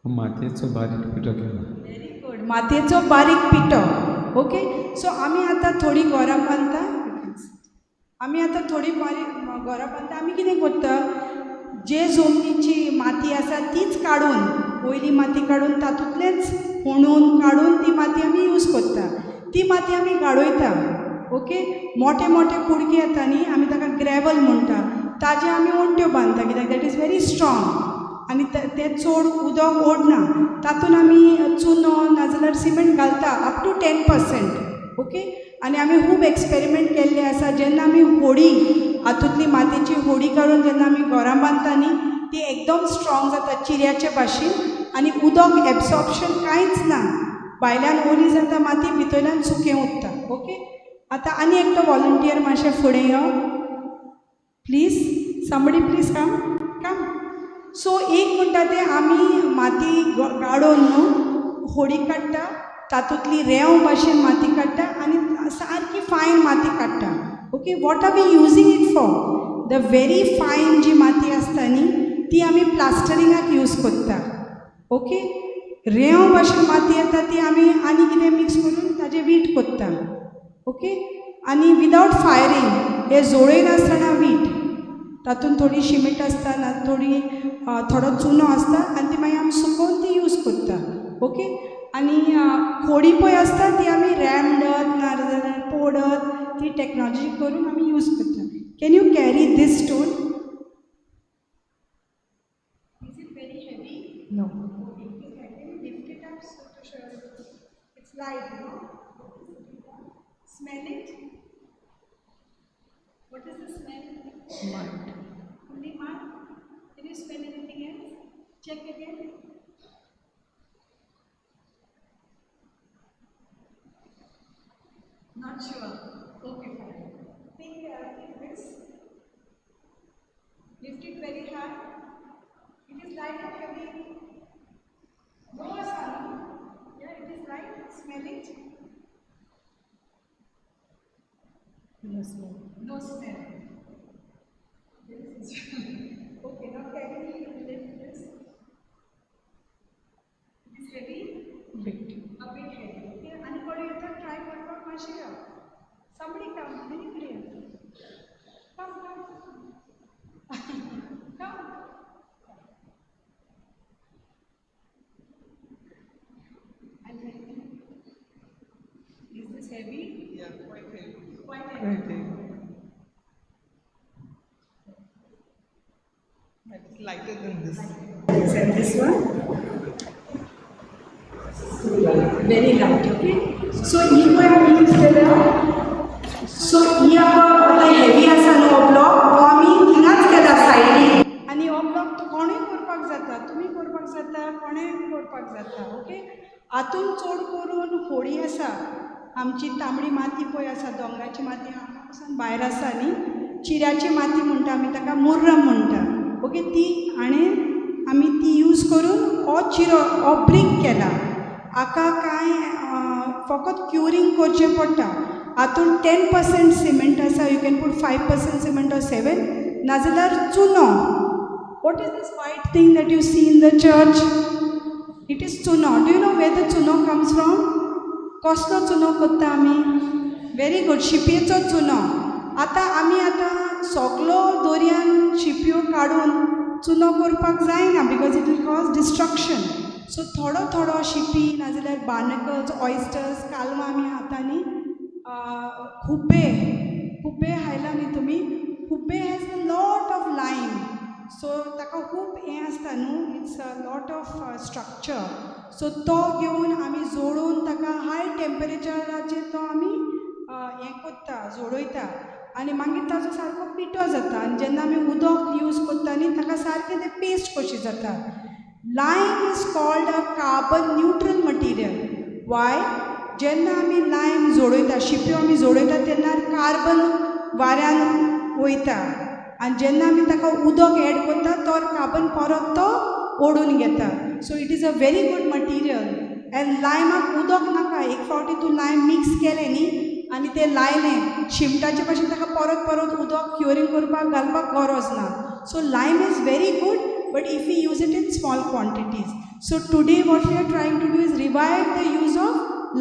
मातयेचो बारीक पिठो केला.
Very good. मातयेचो बारीक पिठो, okay. सो आमी आतां थोडी घरां बांदता, आमी आतां थोडी बारीक घरां बांदता. आमी कितें करता, जे जमनीची माती आसा तीच काडून, पयली माती काडून तातूंतलेंच फोणून काडून ती माती आमी यूज करता. ती माती आमी गाडयता, ओके. मोठे मोठे कुडके येता न्ही, आमी ताका ग्रॅवल म्हणटा, ताजे आमी वण्ट्यो बांदता कित्याक दॅट इज व्हेरी स्ट्रॉंग आनी ते चड उदक ओडना. तातूंत आमी चुनो नाजाल्यार सिमेंट घालता अप टू 10%, ओके. आनी आमी खूब एक्सपेरिमेंट केल्ले आसा. जेन्ना आमी होडी हातूंतली मातयेची होडी काडून जेन्ना आमी घरां बांदता न्ही, ती एकदम स्ट्रॉंग जाता चिऱ्याचे भाशेन आनी उदक एब्सॉर्प्शन कांयच ना. भायल्यान ओली जाता माती, भितरल्यान सुकें उरता, ओके. आतां आनी एकटो वॉलंटियर मातशें फुडें यो please. Somebody please come. So एक म्हणटा ते आमी माती गाडोवन न्हू होडी काडटा, तातूंतली रेंव भाशेन माती काडटा आनी सारकी फायन माती काडटा, okay, what are we using it for? The very fine जी माती आसता न्ही ती आमी प्लास्टरिंगाक यूज करता. ओके, रेंव भाशेन माती येता ती आमी आनी कितें मिक्स करून ताजें वीट करता. ओके, आनी विदावट फायरींग हे जोडयनासतना वीट तातूंत थोडी शिमीट आसता ना थोडो चुनो आसता आनी ती मागीर आमी सुकोवन ती यूज करता. ओके, आनी खोडी पळय आसता ती आमी रॅमडत नाजाल्यार पोडत ती टॅक्नॉलॉजी करून आमी यूज करता. Can you carry this stone? Is it very heavy?
No.
Lift it up so to show you. It's light, no? Smell it. What is the smell?
Mud.
Only mud? Can you smell anything else? Check again. Not sure. Okay, fine. Think this. Lift it very high. It is light or heavy? No, Asana. Yeah, it is light. Smell it.
No smell.
No smell. Okay, now carry this. It is heavy?
Bit.
A bit heavy. Okay, anybody else try करपाक मातशें या. Somebody come. Anybody else? Come. Come. Is this heavy?
Yeah, quite heavy.
Quite heavy.
Quite heavy. It's lighter than this.
And this one? Very light, okay? So, he pay आमी use केल्या. So, ही आतां heavy आसा न्हू हो block, हो आमी हिंगाच केला सायडीक. आनी हो ब्लॉक तो कोणूय करपाक जाता, तुमी करपाक जाता, कोणेय करपाक जाता. ओके, हातून चड करून होडी आसा, आमची तांबडी माती पळय आसा, दोंगराची माती हांगा पासून भायर आसा न्ही, चिऱ्याची माती म्हणटा आमी ताका मुर्रम म्हणटा. ओके, ती आमी ती यूज करून हो चिरो हो ब्रिक केला. हाका कांय फकत क्युरींग करचें पडटा. हातून 10% सिमेंट आसा, you can put 5% cement or 7, नाजाल्यार चुनो. What is this white thing that you see in the church? It is चुनो. Do you know where the चुनो कम्स फ्रॉम? कसलो चुनो करता आमी? व्हेरी गुड, शिपयेचो चुनो. आतां सगलो दर्यान शिपयो काडून चुनो करपाक जायना because it will cause destruction. So थोडो शिपी नाजाल्यार बार्नकल्स, ऑयस्टर्स, कालवां आमी हातांनी खुब्बे हायला न्ही तुमी. खुब्बे has a lot of lime, so ताका खूब हें आसता न्हू, it's a lot of structure. So तो घेवन आमी जोडून ताका हाय टेम्परेचराचेर तो आमी हें करता, जोडयता आनी मागीर ताजो सारको पिठो जाता. आनी जेन्ना आमी उदक यूज करता न्ही ताका सारकें तें पेस्ट कशी जाता. Lime is called a carbon neutral material. Why? जेन्ना आमी लायम जोडयता, शिपयो आमी जोडयता तेन्ना कार्बन वाऱ्यान वयता आनी जेन्ना आमी ताका उदक एड करता तो कार्बन परत तो ओडून घेता. So it is a very good material. And लायमाक उदक नाका. एक फावटी तूं लायम मिक्स केलें न्ही आनी तें लायलें शिमटाचे भाशेन ताका परत उदक क्युरींग करपाक घालपाक गरज ना. So lime is very good, but if we use it in small quantities. So today what we are trying to do is revive the use of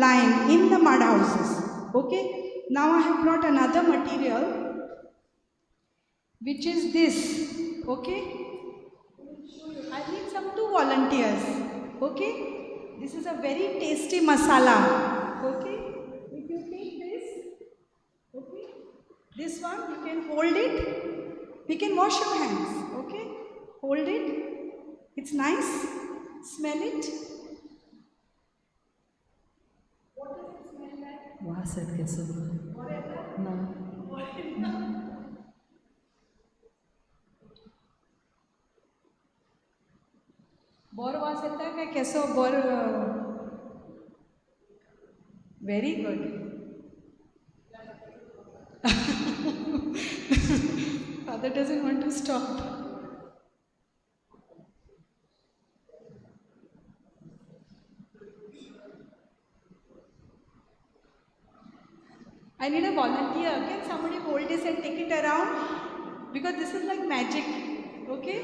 lime in the mud houses. Okay, now I have brought another material which is this. Okay, I need some 2 volunteers. Okay, this is a very tasty masala. Okay, if you take this, okay, this one you can hold it, we can wash your hands. Okay, hold it, it's nice, smell it. What does it smell like?
वास येत कसो ना.
बरो वास येता काय केसो बरो? Very good. Father doesn't want to stop. I need a volunteer. Can somebody hold this and take it around? Because this is like magic. Okay?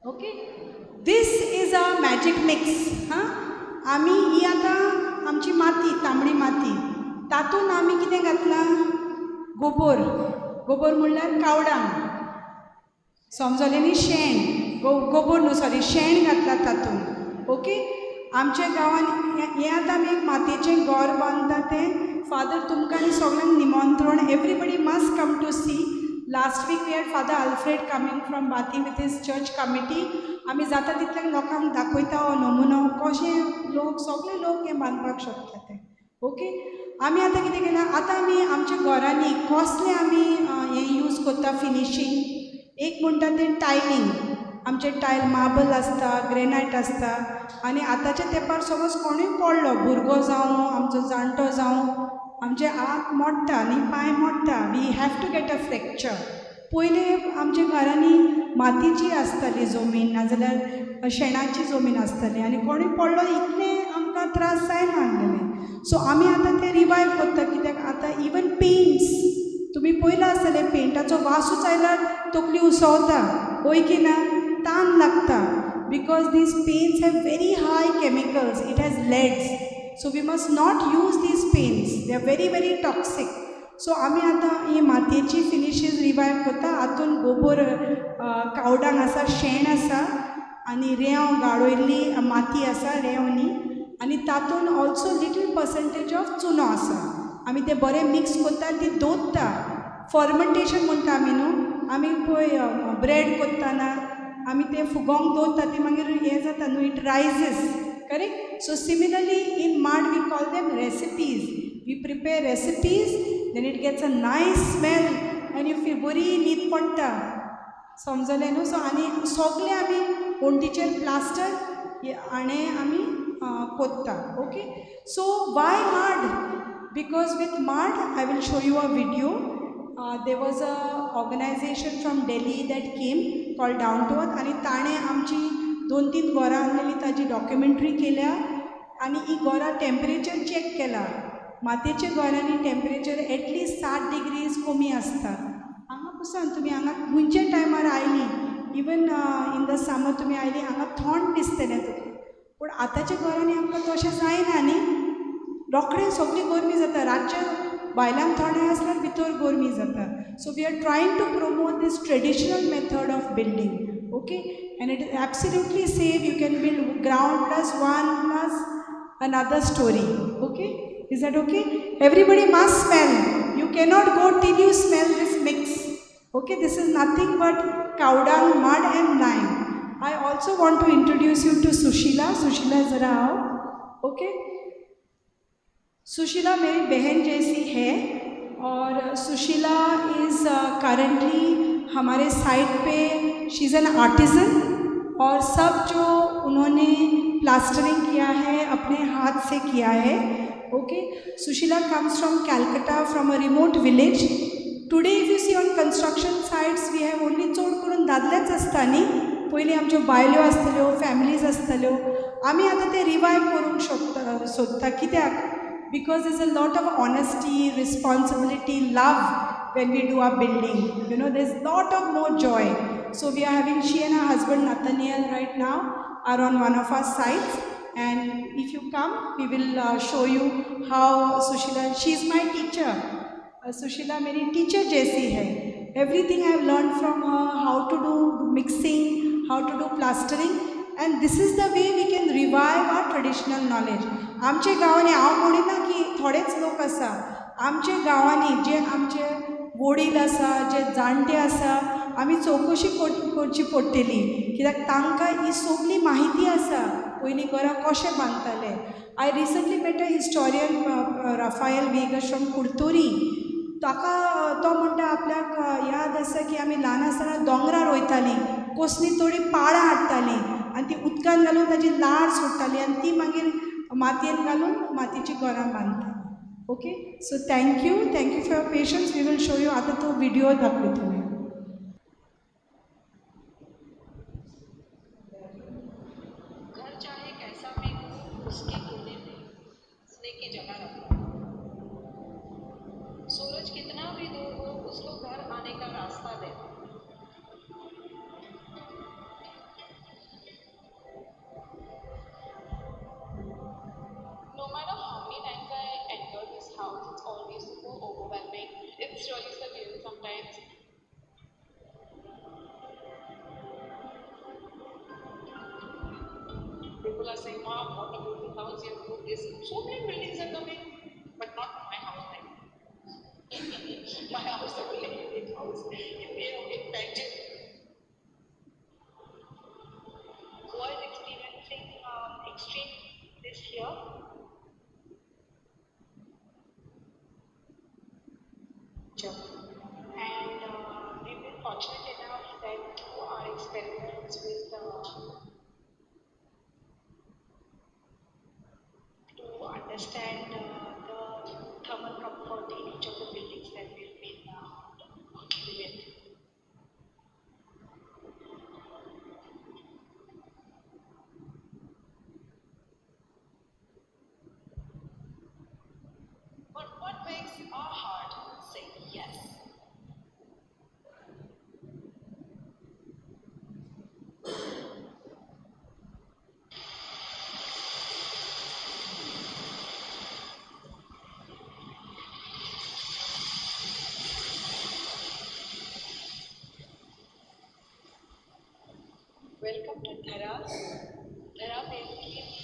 Okay? This is a magic mix. आमी ही आतां आमची माती, तांबडी माती. तातूंत आमी कितें घातलां? गोबर. गोबर म्हणल्यार कावडां. समजलें न्ही? शेण. गोबर न्हू, सॉरी, शेण घातलां तातूंत. ओके? आमच्या गांवांत हें आतां आमी एक मातयेचें घर बांदता तें. फादर तुमकां आनी सगळ्यांक निमंत्रण. Everybody must come to see. Last week we had father Alfred coming from Bati with his church committee. आमी जाता तितल्यांक लोकांक दाखयता हो नमुनो कशें लोक सगळे लोक हें बांदपाक शकता ते. ओके? आमी आतां कितें केलां? आतां आमी आमच्या घरांनी कसलें आमी हें यूज करता फिनिशींग? एक म्हणटा तें टायलिंग. आमचे टायल मार्बल आसता, ग्रेनायट आसता. आनी आतांच्या तेंपार सपोज कोणूय पडलो, भुरगो जावं, आमचो जाणटो जावं, आमचे हात मोडटा न्ही, पांय मोडटा. We have to get a fracture. पयलीं आमच्या घरांनी मातयेची आसताली जमीन, नाजाल्यार शेणाची जमीन आसताली. आनी कोणूय पडलो इतलें आमकां त्रास जायना आसलेले. सो आमी आतां तें रिवायव करता. कित्याक आतां इवन पेंट्स तुमी पयलां आसतलें, पेंटाचो वासूच आयल्यार तकली उसळटा, वय की ना? तान लागता. Because these paints have very high chemicals. It has leads. So we must not use these paints. They are very very toxic. So आमी आतां ही मातयेची फिनिशीस रिवायव करता. हातूंत गोबर, कावडांग आसा, शेण आसा, आनी रेंव गाळोयल्ली माती आसा, रेंव न्ही. आनी तातूंत ऑल्सो लिटल पर्संटेज ऑफ चुनो आसा. आमी तें बरें मिक्स करता आनी ती दवरता. फर्मंटेशन म्हणटा आमी न्हू. आमी पळय ब्रेड करतना आमी तें फुगोंक दवरता, ती मागीर हें जाता न्हू, it rises. Correct? So similarly in mud we call them recipes. We prepare recipes, then it gets a nice smell and you feel बरी न्हीद पडटा. समजलें न्हू? सो आनी सगळें आमी वण्टीचेर प्लास्टर आनी आमी कोत्ता. Okay? So Y mud? Because with mud, I will show you a video. There was a organization from Delhi that came called Down to Earth. आनी ताणें आमची 2-3 घरां आसलेलीं ताजी डॉक्युमेंट्री केल्या. आनी ही घरां टेम्परेचर चॅक केला. मातयेच्या घरांनी टेम्परेचर एटलिस्ट 7 डिग्रीज कमी आसता. हांगा पळय तुमी, हांगा खंयच्या टायमार oily, even in the summer तुमी आयली, हांगा थंड दिसतलें तुका. पूण आतांच्या घरांनी आमकां तशें जायना न्ही. रोखडें सगळी गरमी जाता. रातच्या भायल्यान थोडें आसल्यार भितर गरमी जाता. So we are trying to promote this traditional method of building. Okay? And it is absolutely safe. You can build ground +1 + another story. Okay? Is that okay? Everybody must smell. You cannot go till you smell this mix. Okay? This is nothing but cowdung, mud and lime. I also want to introduce you to Sushila. Sushila zara आओ. Okay? Sushila मेरी बहन जैसी है. और Sushila is currently हमारे site पे, she is an artisan. और सब जो उन्होंने प्लास्टरिंग किया है अपने हाथ से किया है. Okay? Sushila comes from Calcutta, from a remote village. Today if you see on construction sites we have only चड करून दादलेच आसता न्ही. पयलीं आमच्यो बायल्यो आसतल्यो, फॅमिलीज आसतल्यो. आमी आतां ते रिवायव करूंक सोदता. कित्याक? Because there's a lot of honesty, responsibility, love when we do our building. You know, there's a lot of more joy. So we are having, she and her husband Nathaniel right now are on one of our sites. And if you come, we will show you how Sushila, she's my teacher. Sushila मेरी teacher जैसी है. Everything I have learned from her, how to do mixing, how to do plastering. And this is the way we can revive our traditional knowledge. आमच्या गांवांनी, हांव म्हणिना की थोडेच लोक आसा, आमच्या गांवांनी जे आमचे वडील आसा, जे जाणटे आसा, आमी चवकशी करची पडटली. कित्याक तांकां ही सगळी माहिती आसा पयलीं घरां कशें बांदताले. I recently met a historian Rafael Vegas from Curtorim. ताका तो म्हणटा आपल्याक याद आसा की आमी ल्हान आसतना दोंगरार वयतालीं, कसलीं थोडी पाळां हाडटालीं आनी ती उदकान घालून ताजी लाळ सोडटाली आनी ती मागीर मातयेन घालून मातयेची घरां बांदतालीं. Okay? So thank you for your patience. We will show you. आतां तो व्हिडिओ दाखयतलो.
घर चाहे कैसा भी हो, उसके कोने में स्नेह की जगह रखो. gets really surreal sometimes. People are saying, wow, what a beautiful house you have put this. So many buildings are coming, but not my house. My house is a really big house. In Benjamin, who is experiencing extreme this year. And we've been fortunate enough that through our experiments with to understand the thermal comfort in each of the buildings that we've been working with. But what makes our heart say yes? Welcome to Dhara. Dhara basically means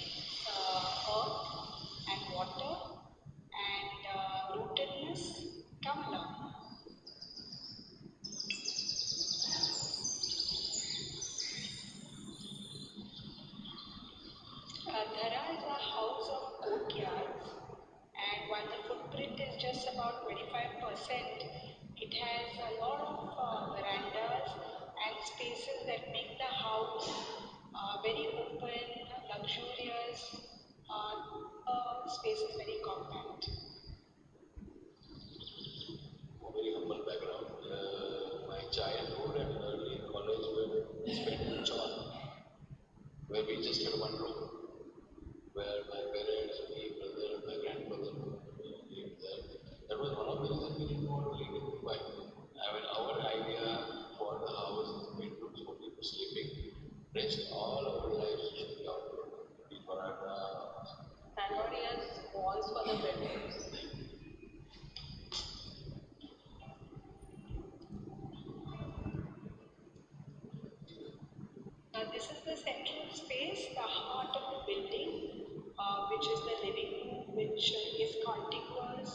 earth and water and rootedness. Come along. Dhara is a house of courtyards, and while the footprint is just about 25%, it has a lot of verandas and spaces that make the house very open, luxurious, space is very compact.
Very humble background. My childhood and early college were spent in Chawan, where we just had one room, where my parents, my brother, and my grandmother lived there. That was one of the reasons we didn't want to live in Mumbai. I mean, our idea for the house is bedrooms for people sleeping. Rest all our lives should be outdoor.
Nobody has walls for the bedrooms. This is the central space, the heart of the building, which is the living room, which is contiguous,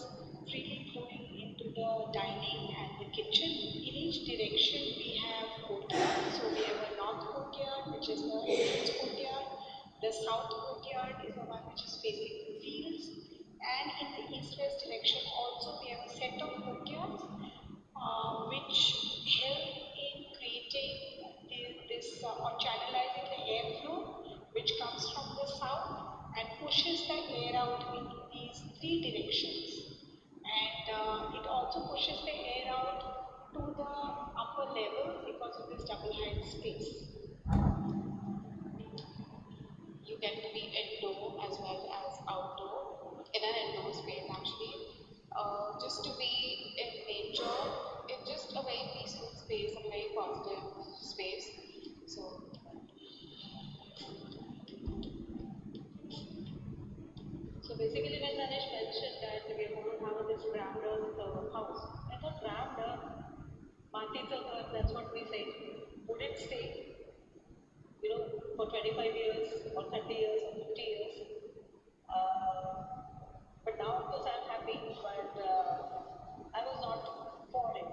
freely flowing into the dining and the kitchen. In each direction, we have courtyard. So we have a north courtyard, which is the entrance courtyard. The south courtyard is the one which is facing the fields. And in the east-west direction, also we have a set of courtyards, which help in creating this or channelizing the airflow which comes from the south and pushes the air out into these three directions, and it also pushes the air out to the upper level because of this double height space. You get to be indoor as well as outdoor, in an indoor space actually, just to be in nature, in just a very peaceful space, a very positive space. So basically when Ganesh mentioned that we are going to have this rammed house, I thought rammed Matita, that's what we say. Would it stay, for 25 years or 30 years or 50 years? But now of course I'm happy, but I was not for it.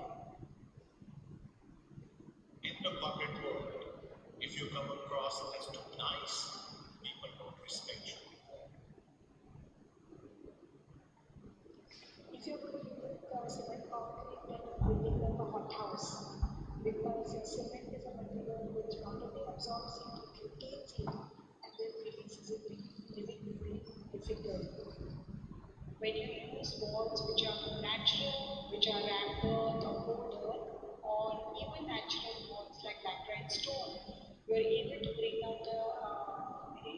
In the corporate world, if you come across as too nice, people don't respect you.
If you're going to use cement concrete, then you're building like a hot house, because cement is a material which not only absorbs heat, it retains heat and then releases it living very difficult. When you use walls which are natural, which are rammed earth or poured earth, or even natural walls like laterite stone, you are able to bring out the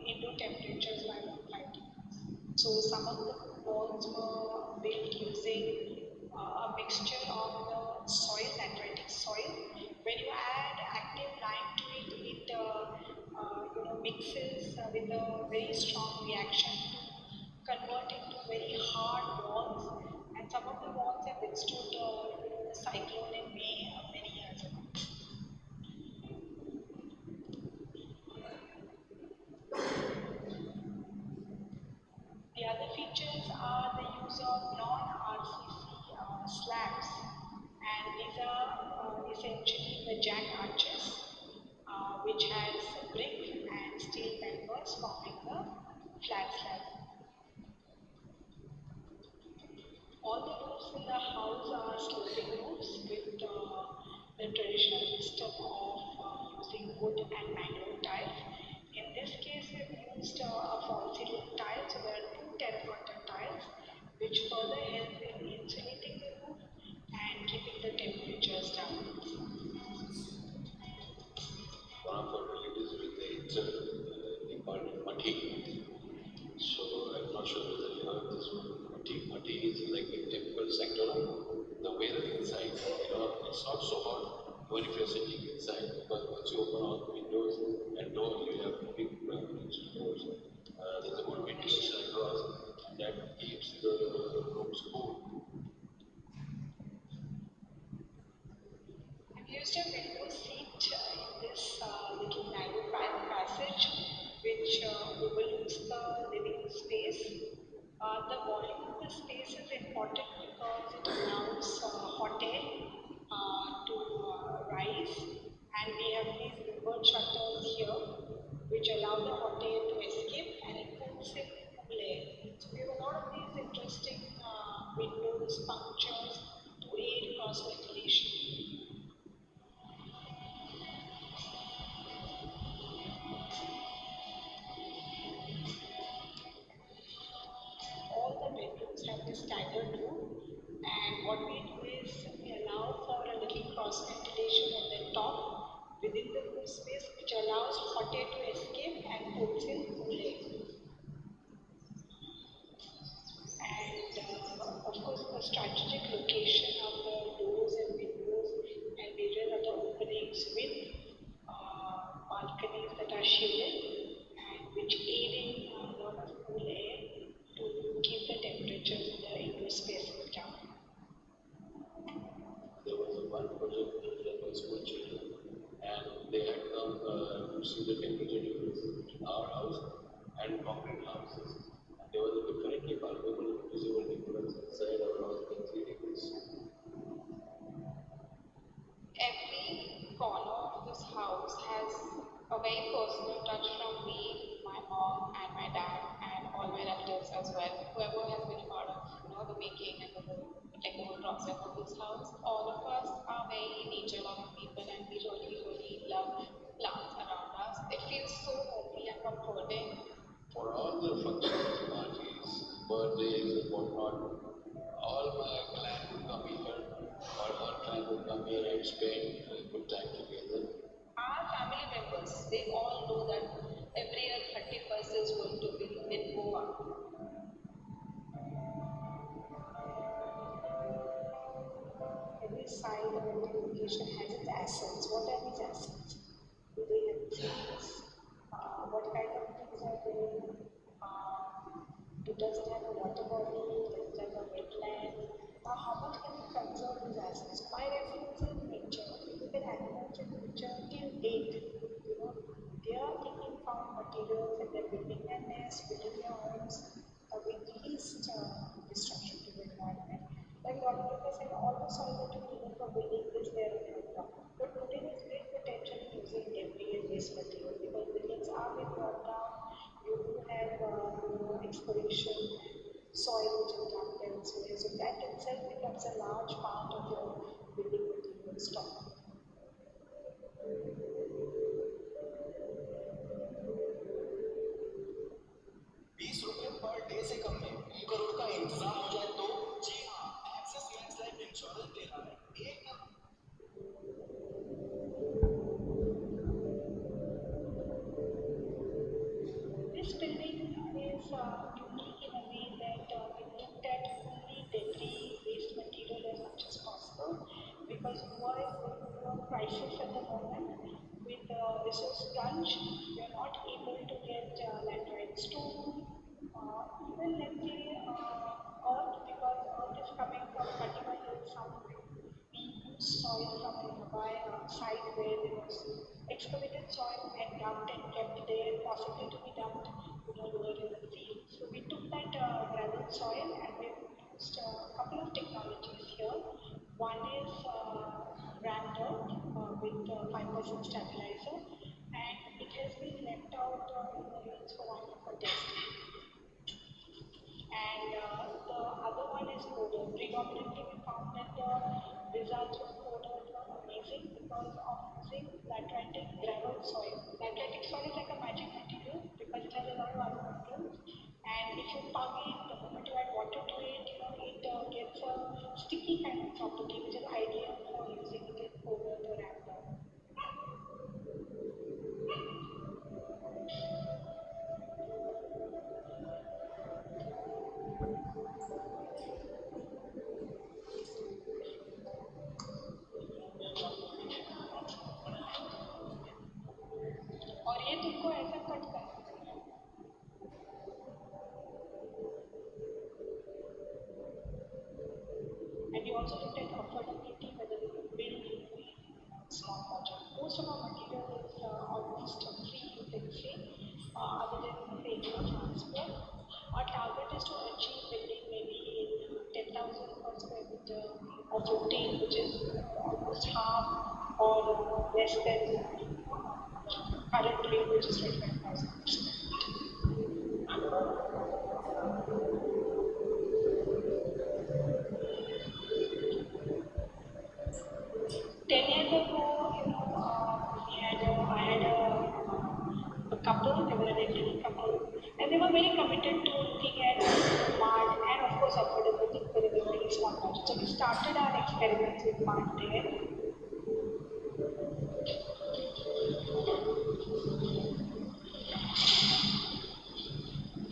indoor temperatures by about 5 degrees. So some of the walls were built using a mixture of the soil, lateritic soil. When you add active lime to it, it mixes with a very strong reaction to convert into very hard walls, and some of the walls have withstood the cyclone in May many years ago. The other features are the use of non-RCC slabs, and these are essentially the jack arches, which has brick and steel members forming the flat slab. All the roofs in the house are sloping roofs with the traditional system of using wood and mangrove tiles. In this case, we have used a false ceiling tile, so there are two terracotta tiles which further help in insulating the roof and keeping the temperatures down.
One of our relatives with the itself, they called it Mati. So I'm not sure whether you heard this one. Mati is like a typical sector. The weather inside, it's not so hot when if you're sitting inside, because once you open all the windows and doors, you have big doors. There's a good ventilation across, and that keeps the rooms cool.
I've used a window seat in this little narrow passage, which overlooks the living space. The volume of the space is important because it allows hot air to rise, and we have these limbered shutters here which allow the hot air to escape and it pulls in cool air. So we have a lot of these interesting windows, punctures to aid cross ventilation. All the bedrooms have this staggered roof, and what we do is we allow for a little cross ventilation at the top within the roof space, which allows hot air to escape and pulls in cool air. And of course, the strategic location of the doors and windows and various other openings with balconies that are shielded and which aid in a lot of cool air to keep the temperatures in the indoor spaces down.
There was one project that was school children, and they had come to see the temperature differences between our house and concrete houses. And there was a differently palpable visible difference inside our house than 3 degrees.
Every corner of this house has a very personal touch from me, my mom, and my dad, and all my relatives as well. Whoever has been part of the making and the whole technical process of this house. All of us are very nature-loving people, and we really love plants around us. It feels so homely and comforting.
For all the functions, parties, birthdays, and whatnot, all my clan would come here, or our clan would come here and spend a good time together.
Our family members, they all know that every year 31st is going to be in Goa. Every side or every location has its assets. What are these assets? Do they have trees? What kind of trees are there? Does it have a water body? Does it have a wetland? How much can we conserve these assets? My reference is nature. If you can animals in nature till date, they are taking from materials and they're building their nests, building their homes with least destruction to the environment. Like what people say, all the soil that you need for building is there in India. But today there's great potential in using debris and waste material because buildings are being brought down. You do have exploration, soil which is dumped elsewhere. So that itself becomes a large part of your building material stock.
20 रुपए per day से कम में 1 करोड़ का इंतजाम हो जाए तो जी हाँ, axis max life insurance दे रहा है 1 crore.
This building is unique in a way that we looked at only debris, waste material as much as possible because Goa is going through a crisis at the moment with resource crunch. We are not able to get land rights to even let's say earth because earth is coming soil from a nearby site where there was excavated soil and dumped and kept there, possibly to be dumped lower in the field. So we took that gravel soil and we used a couple of technologies here. One is brand dirt with 5% stabilizer, and it has been left out in the rains for 1 year for testing. And the other one is powder. Predominantly we found that the results of powder were amazing because of using lateritic gravel soil. Lateritic soil is like a magic material because it has a lot of other minerals, and if you pump it, the moment you add water to it, it gets a sticky kind of property which is ideal for using it in powder or ramper. और ये तुमको ऐसा cut करना है. And you also looked at affordability, whether we could build in a small budget. Most of our material is almost free, you can say, other than paying for transport. Our target is to achieve building maybe 10,000 per square meter of routine, which is almost half or less than current rate, which is 25,000. 10 years ago, I had a couple, they were a rental couple, and they were very committed to looking at mud and of course affordability for a very small budget. So we started our experiments with mud there.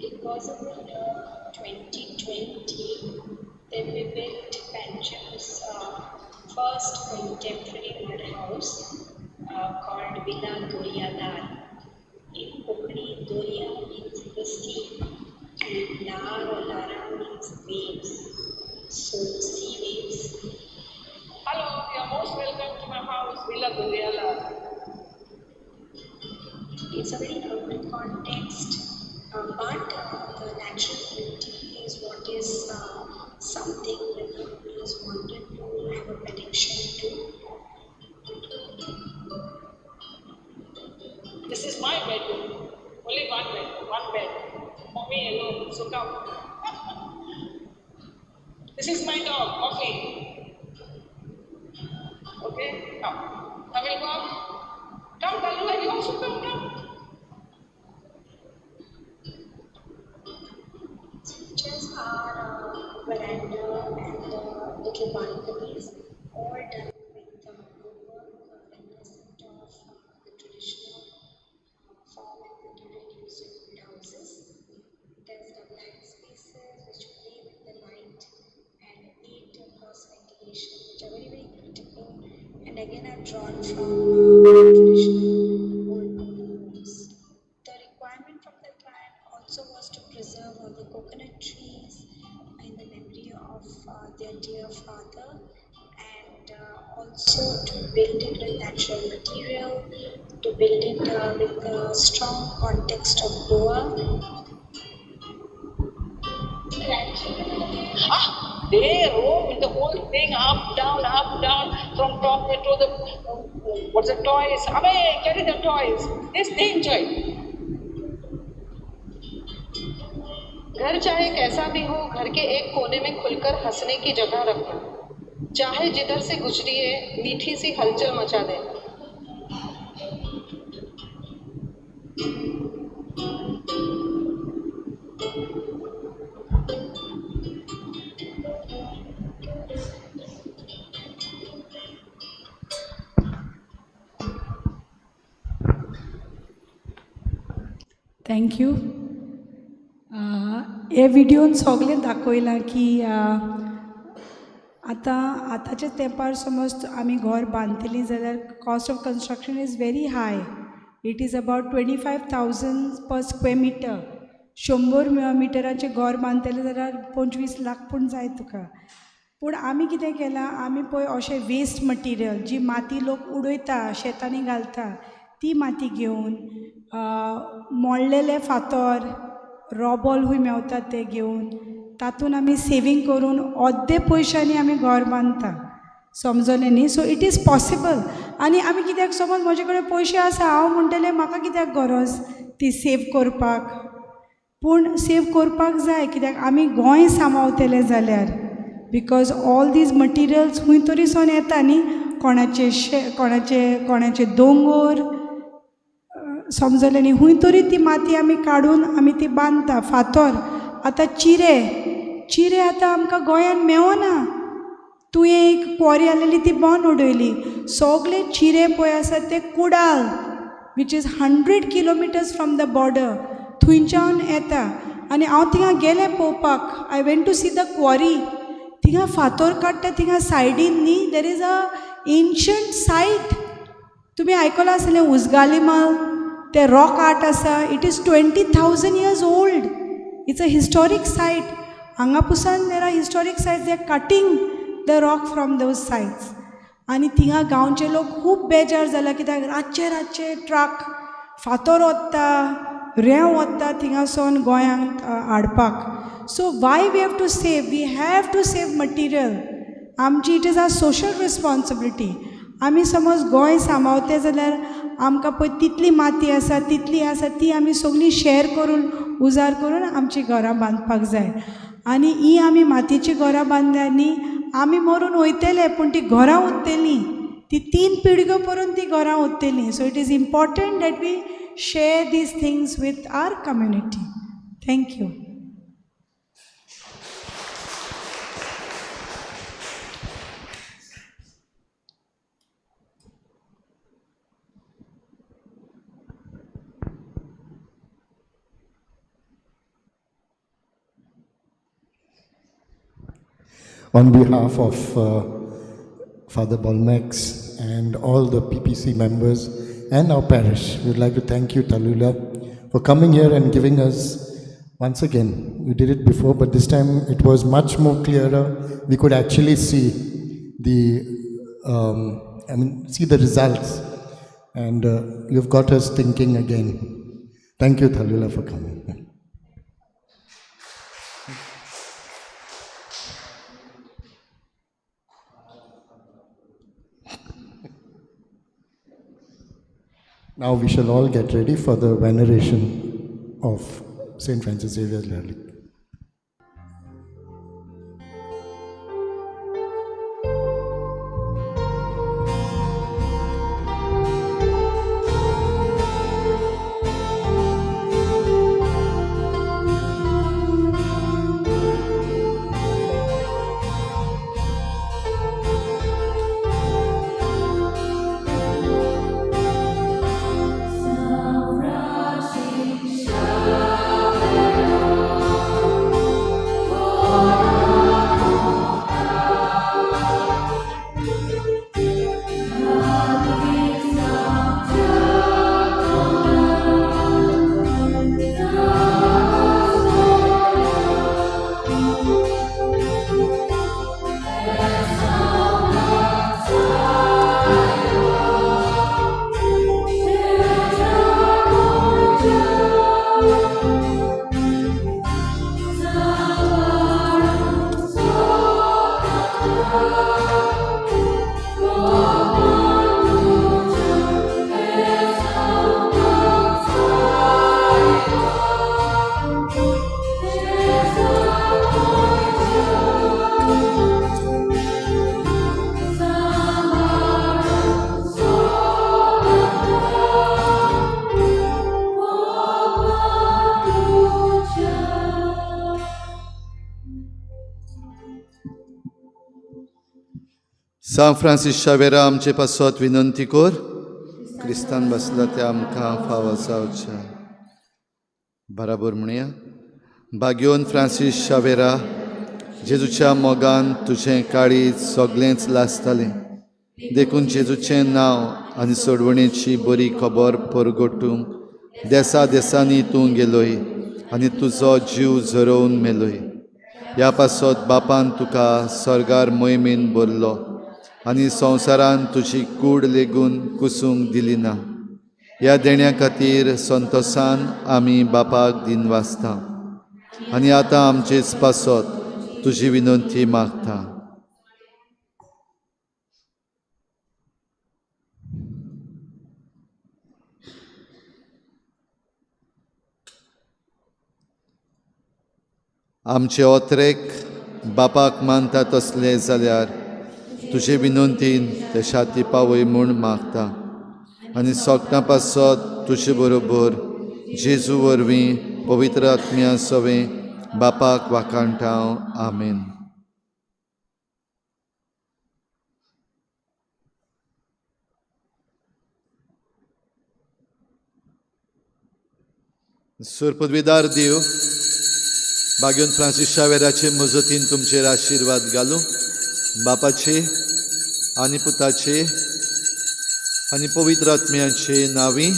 It was in the year 2020 that we built Panjim's first contemporary mud house called Villa Doriadar. In Kokani, Doria means the sea and Lar or Lara means waves. So sea waves. Hello, you are most welcome to my house, Villa Doriadar. It's a very urban context, but the natural beauty is what is something that the owners wanted to have a connection to. This is my bedroom. Only one bed. For me alone, so come. This is my dog, Coffee. Okay, come. I will go up. Come, Talula, you also come. Features are veranda and little balconies, all done with woodwork reminiscent of the traditional form and material used in wood houses. There's double-height spaces which play with the light and aid cross ventilation, which are very, very critical, and again are drawn from traditional old homes. The requirement from the client also was to preserve all the coconut trees in the memory of their dear father, and also to build it with natural material, to build it with the strong context of Goa. They roam the whole thing up, down, from top to the what's the toys? Away, carry the toys. They enjoy. घर चाहे कैसा भी हो, घर के एक कोने में खुलकर हंसने की जगह रखना, चाहे जिधर से गुजरिए मीठी सी हलचल मचा देना.
Thank you. हे व्हिडिओन सगळें दाखयलां की आतांच्या तेंपार समज आमी घर बांदतलीं जाल्यार cost of construction is very high. It is about 25,000 per square metre. 100 मिटराचें घर बांदतलें जाल्यार 25 लाख पूण जाय तुका. पूण आमी कितें केलां, आमी पळय अशें वेस्ट मटिरियल जी माती लोक उडयता शेतांनी घालता ती माती घेवन मोडलेले फातर रॉबल खूंय मेवतात ते घेवन तातूंत आमी सेवींग करून अर्दे पयशांनी आमी घर बांदता. समजलें न्ही? सो इट इज पॉसिबल. आनी आमी कित्याक समज म्हजे कडेन पयशे आसा हांव म्हणटलें म्हाका कित्याक गरज ती सेव करपाक, पूण सेव करपाक जाय कित्याक आमी गोंय सांबाळटले जाल्यार, बिकॉज ऑल दीज मटिरियल्स खूंय तरी सावन येता न्ही, कोणाचे दोंगर, समजलें न्ही, खूंय तरी ती माती आमी काडून आमी ती बांदता. फातर आतां चिरे आतां आमकां गोंयान मेवना. तुवें एक क्वॉरी आसलेली ती बंद उडयली. सगळे चिरे पळय आसात ते Kudal, which is 100 kilometres from the border, थंयच्यान येता. आनी हांव थिंगा गेलें पळोवपाक. I went to see the quarry. थिंगा फातर काडटा थिंगा सायडीन न्ही देर इज अ एन्शंट सायट. तुमी आयकलां आसतलें उजगालीमल ते रॉक आर्ट आसा. It is 20,000 years old. It's a historic site. हांगा पुसान there are historic sites. They are cutting the rock from those sites. आनी थिंगा गांवचे लोक खूब बेजार जाला कित्याक रातचे ट्रक फातर वता, रेंव वता थिंगासून गोंयांत हाडपाक. So why we have to save? We have to save material. आमची it is our social responsibility. आमी समज गोंय सांबाळते जाल्यार आमकां पळय तितली माती आसा ती आमी सगळी शॅर करून उजार करून आमची घरां बांदपाक जाय. आनी ही आमी मातयेची घरां बांदल्यार न्ही आमी मरून वयतले पूण ती घरां उरतलीं. ती 3 पिळग्यो परून ती घरां उरतलीं. So it is important that we share these things with our community. Thank you.
On behalf of Father Bolmex and all the PPC members and our parish, we would like to thank you, Talula, for coming here and giving us, once again, you did it before, but this time it was much more clearer. We could actually see see the results, and you've got us thinking again. Thank you, Talula, for coming. Now we shall all get ready for the veneration of St. Francis Xavier's relic.
San Francis Xavera आमचे पासत विनंती कर. क्रिस्तान बसला ते आमकां फावो जावच्या. बराबर म्हणया. भाग्योन Francis शावेरा, जेजूच्या मोगान तुजें काळीज सगळेंच लासतालें. देखून जेजूचें नांव आनी सोडवणेची बरी खबर परगटूंक देसा देसांनी तूं गेलोय आनी तुजो जीव झरोवन मेलोय. ह्या पासत बापान तुका स्वर्गार मोहिमेन भरलो आनी संवसारान तुजी कूड लेगून कुसूंक दिली ना. ह्या देण्या खातीर संतोशान आमी बापाक दिन वाचता आनी आतां आमचेच पासत तुजी विनंती मागता. आमचे ओत्रेक बापाक मानता तसले जाल्यार तुजे विनंतीन ते शाती पावय म्हूण मागता आनी सोगता पासत तुजे बरोबर जेजू वरवीं पवित्र आत्म्या सवें बापाक वाखाणटाव. आमेन. सुरपदवीदार देव, भाग्योन फ्रांसीस शावेराचे मजतीन तुमचेर आशिर्वाद घालूं. बापाचे आनी पुताचे आनी पवित्र आत्म्याचे नांवी.